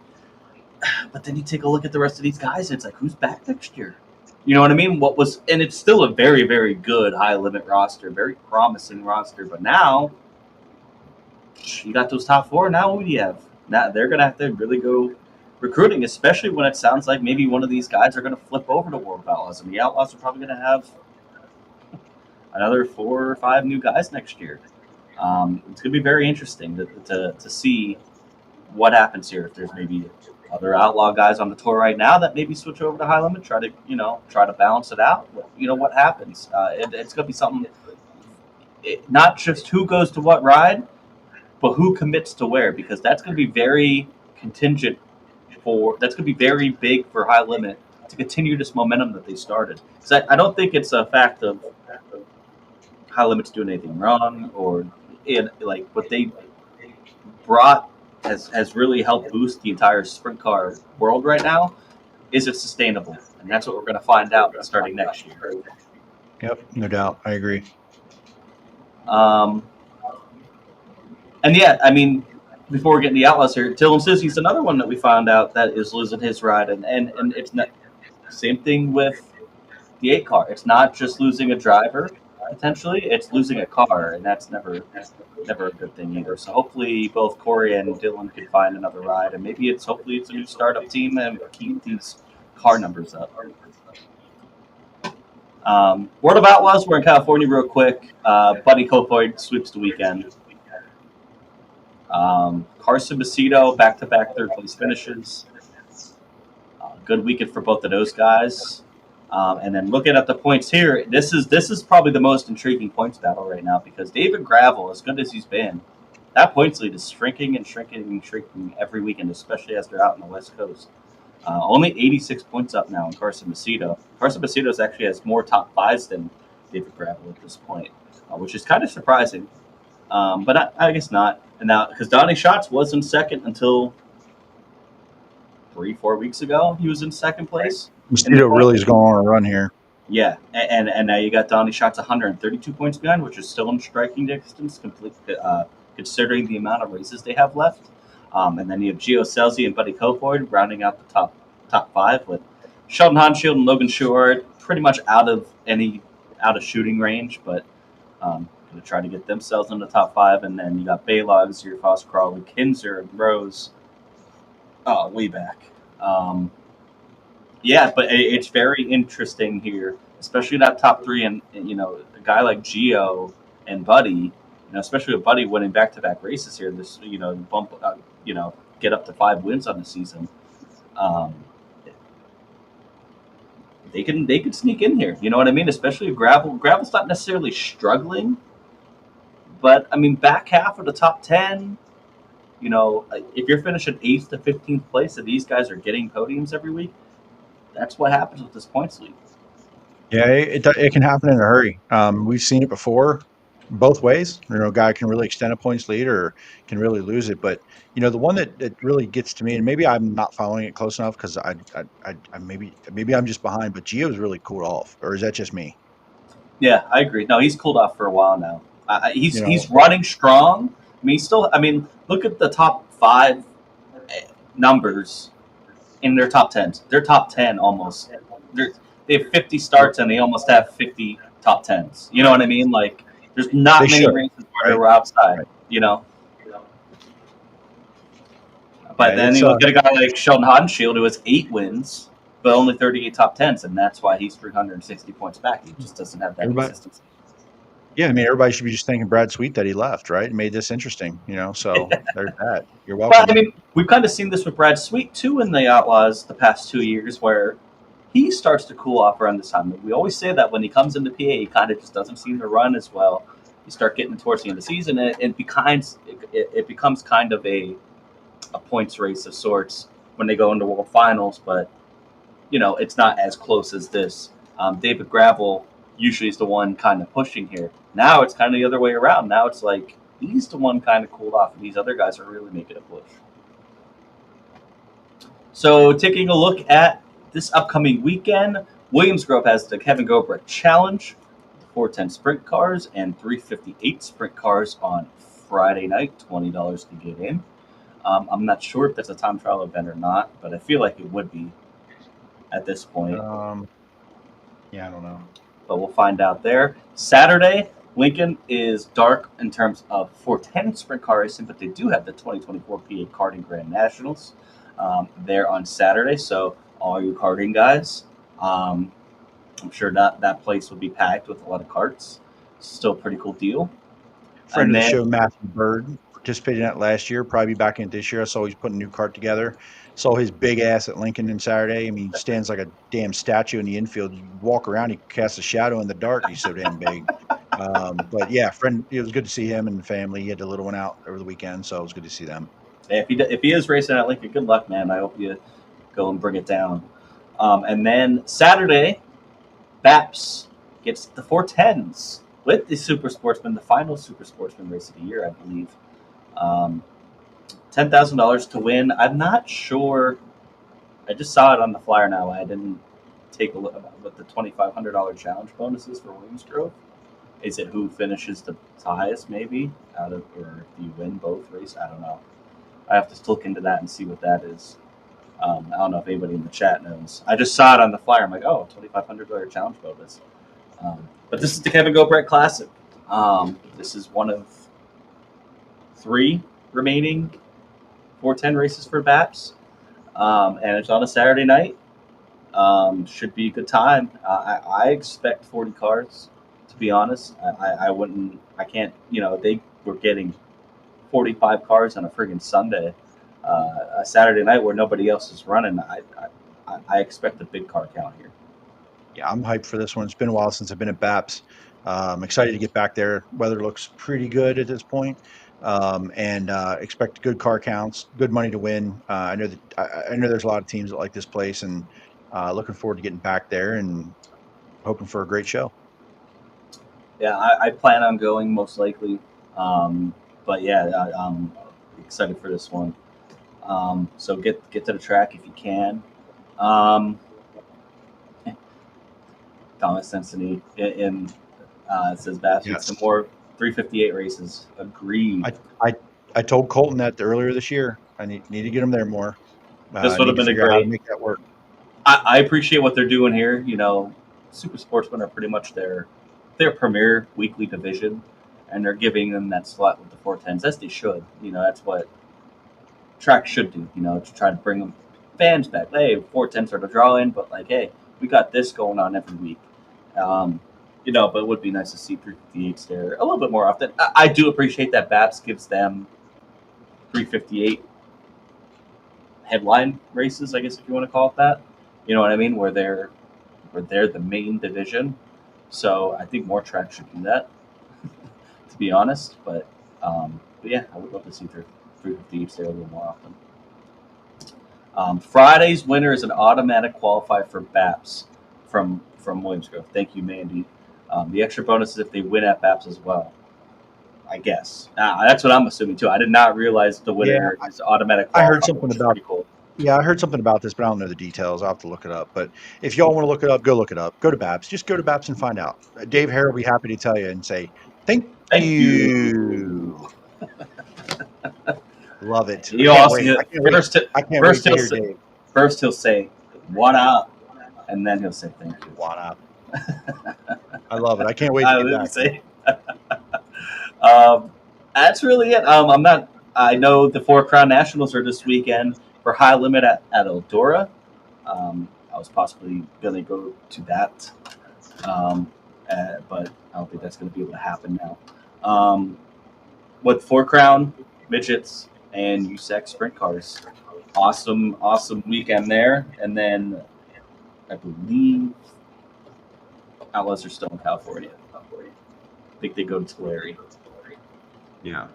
But then you take a look at the rest of these guys, and it's like, who's back next year? You know what I mean? And it's still a very, very good high limit roster, very promising roster. But now, you got those top 4. Now what do you have? Now they're going to have to really go recruiting, especially when it sounds like maybe one of these guys are going to flip over to World of Outlaws. And the Outlaws are probably going to have another 4 or 5 new guys next year. It's going to be very interesting to see what happens here. If there's maybe other outlaw guys on the tour right now that maybe switch over to high limit, try to balance it out. What happens? It's going to be something. Not just who goes to what ride, but who commits to where, because that's going to be very contingent. That's going to be very big for high limit to continue this momentum that they started. Because I don't think it's a fact of high limit's doing anything wrong, or what they brought has really helped boost the entire sprint car world right now. Is it sustainable? And that's what we're going to find out starting next year. Yep, no doubt. I agree. Before we get into the Outlaws here, Dylan Cisney's another one that we found out that is losing his ride, and it's not same thing with the 8 car. It's not just losing a driver potentially; it's losing a car, and that's never a good thing either. So hopefully, both Corey and Dylan can find another ride, and maybe hopefully it's a new startup team and keep these car numbers up. World of Outlaws, we're in California real quick. Buddy Kofoid sweeps the weekend. Carson Macedo, back-to-back third-place finishes. Good weekend for both of those guys. And then looking at the points here, this is probably the most intriguing points battle right now, because David Gravel, as good as he's been, that points lead is shrinking and shrinking and shrinking every weekend, especially as they're out on the West Coast. Only 86 points up now in Carson Macedo. Carson Macedo actually has more top 5s than David Gravel at this point, which is kind of surprising. But I guess not. And now, because Donnie Schatz was in second until 3-4 weeks ago, he was in second place. Macedo really is going on a run here. Yeah, and now you got Donnie Schatz 132 points behind, which is still in striking distance, considering the amount of races they have left. And then you have Gio Scelzi and Buddy Kofoid rounding out the top 5, with Sheldon Hansfield and Logan Short pretty much out of shooting range, but going to try to get themselves in the top 5. And then you got Baylog, Zierfoss, Crawley, Kinzer, and Rose. Oh, way back. But it's very interesting here, especially that top 3, and a guy like Gio and Buddy, especially with Buddy winning back-to-back races here. This bump, get up to 5 wins on the season. They can sneak in here. You know what I mean? Especially Gravel. Gravel's not necessarily struggling, but back half of the top 10. If you're finishing 8th to 15th place, and these guys are getting podiums every week, that's what happens with this points league. Yeah, it can happen in a hurry. We've seen it before, both ways. A guy can really extend a points lead or can really lose it. But the one that really gets to me, and maybe I'm not following it close enough because I maybe I'm just behind. But Gio's really cooled off, or is that just me? Yeah, I agree. No, he's cooled off for a while now. You He's know, running strong. I mean, he's still. I mean, look at the top 5 numbers in their top 10s. They're top 10 almost. They have 50 starts and they almost have 50 top 10s. You know what I mean? Like, there's not they many should, races where they right? were outside. Right. You know. Yeah, But then it's you look at a guy like Sheldon Haudenschild who has 8 wins, but only 38 top 10s, and that's why he's 360 points back. He just doesn't have that everybody. consistency. Yeah, I mean, everybody should be just thanking Brad Sweet that he left, right? And made this interesting. So there's that. You're Well, welcome. I mean, we've kind of seen this with Brad Sweet too in the Outlaws the past 2 years, where he starts to cool off around this time. We always say that when he comes into PA, he kind of just doesn't seem to run as well. You start getting towards the end of the season, and it becomes kind of a points race of sorts when they go into World Finals. But it's not as close as this. David Gravel usually is the one kind of pushing here. Now it's kind of the other way around. Now it's like he's the one kind of cooled off, and these other guys are really making a push. So taking a look at this upcoming weekend, Williams Grove has the Kevin Gobrecht Challenge, 410 sprint cars, and 358 sprint cars on Friday night, $20 to get in. I'm not sure if that's a time trial event or not, but I feel like it would be at this point. Yeah, I don't know. But we'll find out there. Saturday, Lincoln is dark in terms of 410 sprint car racing, but they do have the 2024 PA Karting Grand Nationals there on Saturday. So all you karting guys, I'm sure that place will be packed with a lot of karts. Still a pretty cool deal. Friend And of the then, show, Matthew Bird, participated in that last year, probably back in this year. I saw he's putting a new cart together. Saw his big ass at Lincoln on Saturday. I mean, he stands like a damn statue in the infield. You walk around, he casts a shadow in the dark. He's so damn big. But yeah, friend, it was good to see him and the family. He had the little one out over the weekend, so it was good to see them. if he is racing at Lincoln, good luck, man. I hope you go and bring it down. And then Saturday, Baps gets the 410s with the Super Sportsman, the final Super Sportsman race of the year, I believe. $10,000 to win. I'm not sure. I just saw it on the flyer now. I didn't take a look at what the $2,500 challenge bonus is for Williams Grove. Is it who finishes the highest, maybe, or do you win both races? I don't know. I have to look into that and see what that is. I don't know if anybody in the chat knows. I just saw it on the flyer. I'm like, oh, $2,500 challenge bonus. But this is the Kevin Gobrecht Classic. This is one of 3 remaining 410 races for BAPS. And it's on a Saturday night. Should be a good time. I expect 40 cars, to be honest. I can't, they were getting 45 cars on a friggin' Sunday. A Saturday night where nobody else is running. I expect a big car count here. Yeah, I'm hyped for this one. It's been a while since I've been at BAPS. I'm excited to get back there. Weather looks pretty good at this point. And expect good car counts, good money to win. I know there's a lot of teams that like this place, and looking forward to getting back there and hoping for a great show. Yeah, I plan on going most likely. But yeah, I'm excited for this one. So get to the track if you can. Thomas Senseney in says Bass with some more 358 races. Agreed. I told Colton that earlier this year. I need to get him there more. This would have been a great. How to make that work. I appreciate what they're doing here. Super Sportsmen are pretty much their premier weekly division, and they're giving them that slot with the 410s, as they should. That's what track should do. To try to bring them fans back. Hey, 410s are the draw in, but hey, we got this going on every week. But it would be nice to see 358s there a little bit more often. I do appreciate that BAPS gives them 358 headline races, I guess, if you want to call it that. You know what I mean? Where they're the main division. So I think more tracks should do that, to be honest. But yeah, I would love to see 358s there a little more often. Friday's winner is an automatic qualifier for BAPS from from Williams Grove. Thank you, Mandy. The extra bonus is if they win at BAPS as well. I guess. That's what I'm assuming too. I did not realize the winner is automatic. I heard something about pretty cool. Yeah, I heard something about this, but I don't know the details. I'll have to look it up. But if y'all want to look it up, go look it up. Go to BAPS. Just go to BAPS and find out. Dave Hare will be happy to tell you and say, thank you. Love it. You I also can't wait. I can't wait to hear Dave. First he'll say, "What up?" and then he'll say, "Thank you." What up? I love it. I can't wait to get back. Say. That's really it. I know the Four Crown Nationals are this weekend for high limit at Eldora. I was possibly going to go to that, but I don't think that's going to be able to happen now. With Four Crown midgets and USAC sprint cars, awesome weekend there. And then I believe Outlaws are still in California. I think they go to Tulare. Yeah.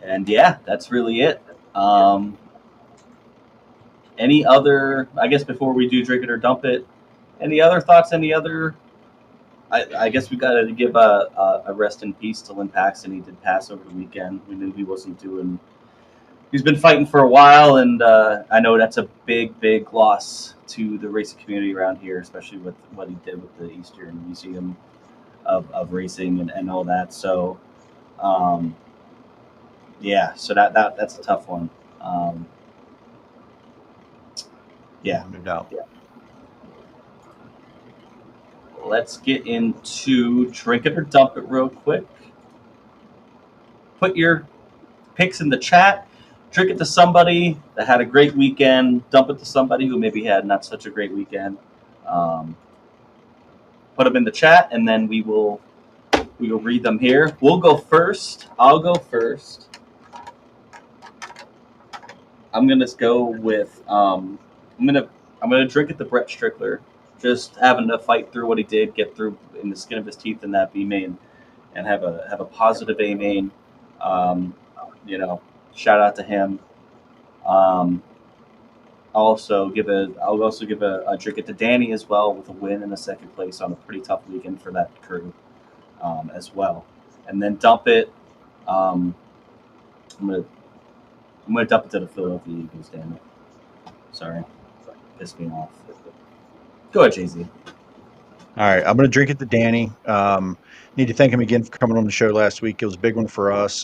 And yeah, that's really it. Any other, I guess before we do drink it or dump it, any other thoughts? I guess we got to give a rest in peace to Lynn Paxton. He did pass over the weekend. We knew he wasn't doing, he's been fighting for a while, and I know that's a big loss to the racing community around here, especially with what he did with the Eastern Museum of Racing and all that. So, yeah, so that's a tough one. Yeah, no doubt. Yeah. Let's get into drink it or dump it real quick. Put your picks in the chat. Drink it to somebody that had a great weekend. Dump it to somebody who maybe had not such a great weekend. Put them in the chat, and then we will read them here. We'll go first. I'll go first. I'm gonna go with I'm gonna drink it to Brett Strickler. Just having to fight through what he did, get through in the skin of his teeth in that B main, and have a positive A main. Shout out to him. I'll also give a drink it to Danny as well with a win and a second place on a pretty tough weekend for that crew as well. And then dump it. I'm gonna dump it to the Philadelphia Eagles. Damn it! Sorry, pissed me off. Go ahead, Jay-Z. All right, I'm going to drink it to Danny. Need to thank him again for coming on the show last week. It was a big one for us.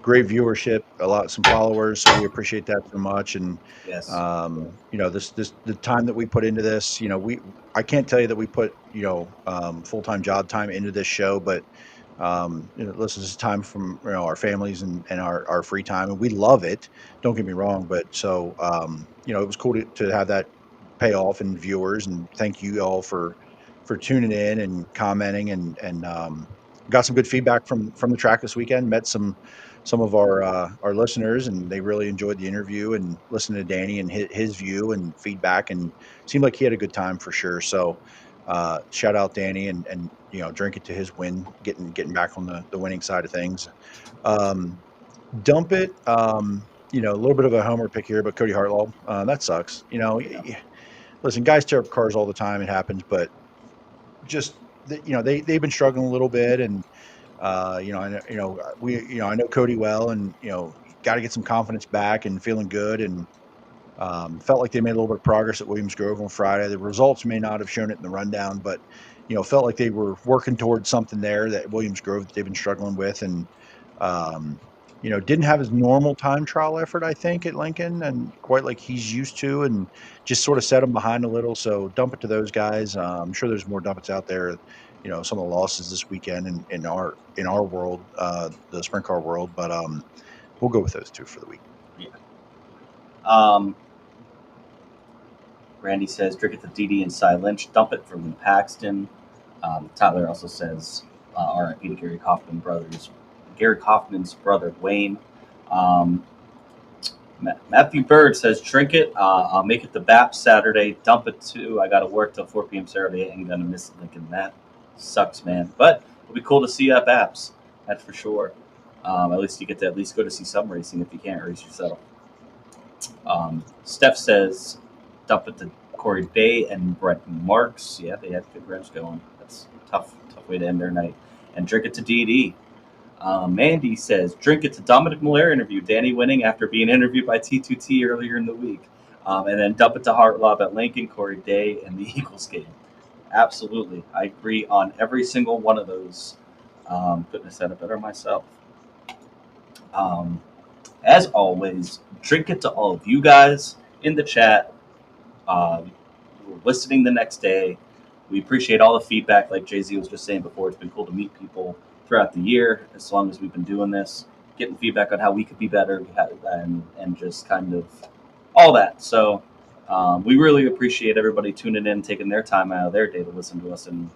Great viewership, some followers, so we appreciate that so much. And yes, the time that we put into this, I can't tell you that we put full-time job time into this show, but this is time from our families and our free time, and we love it. Don't get me wrong, but so it was cool to have that pay off in viewers, and thank you all for tuning in and commenting, and got some good feedback from the track this weekend. Met some of our listeners, and they really enjoyed the interview and listening to Danny and his view and feedback, and seemed like he had a good time for sure. So shout out Danny, and drink it to his win, getting back on the winning side of things. Dump it, a little bit of a homer pick here, but Cody Hartlaw, that sucks. Listen, guys tear up cars all the time. It happens, but just they've been struggling a little bit, and I know Cody well, and got to get some confidence back and feeling good, and felt like they made a little bit of progress at Williams Grove on Friday. The results may not have shown it in the rundown, but felt like they were working towards something there that Williams Grove that they've been struggling with, and didn't have his normal time trial effort, I think, at Lincoln, and quite like he's used to, and just sort of set him behind a little. So dump it to those guys. I'm sure there's more dumpets out there. Some of the losses this weekend in our world, the sprint car world, but we'll go with those two for the week. Yeah. Randy says, drink it to DD and Cy Lynch. Dump it for Lynn Paxton. Tyler also says, R.I.P. to Gary Kaufman's brother, Wayne. Matthew Bird says, drink it. I'll make it to BAPS Saturday. Dump it too. I got to work till 4 p.m. Saturday. Ain't going to miss Lincoln. That sucks, man. But it'll be cool to see you at BAPS. That's for sure. At least you get to go to see some racing if you can't race yourself. Steph says, dump it to Corey Day and Brett Marks. Yeah, they had good revs going. That's a tough way to end their night. And Drink It to DD. Mandy says, drink it to Domenic Melair interview. Danny winning after being interviewed by T2T earlier in the week. And then dump it to Heart Lob at Lincoln, Corey Day, and the Eagles game. Absolutely. I agree on every single one of those. Couldn't have said it better myself. As always, drink it to all of you guys in the chat. We're listening the next day. We appreciate all the feedback. Like Jay-Z was just saying before, it's been cool to meet people throughout the year, as long as we've been doing this, getting feedback on how we could be better and just kind of all that. So we really appreciate everybody tuning in, taking their time out of their day to listen to us and,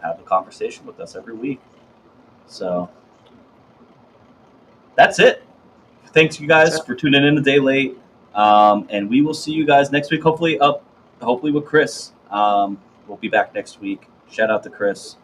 have a conversation with us every week. So that's it. Thanks, you guys, for tuning in a day late. And we will see you guys next week, hopefully with Chris. We'll be back next week. Shout out to Chris.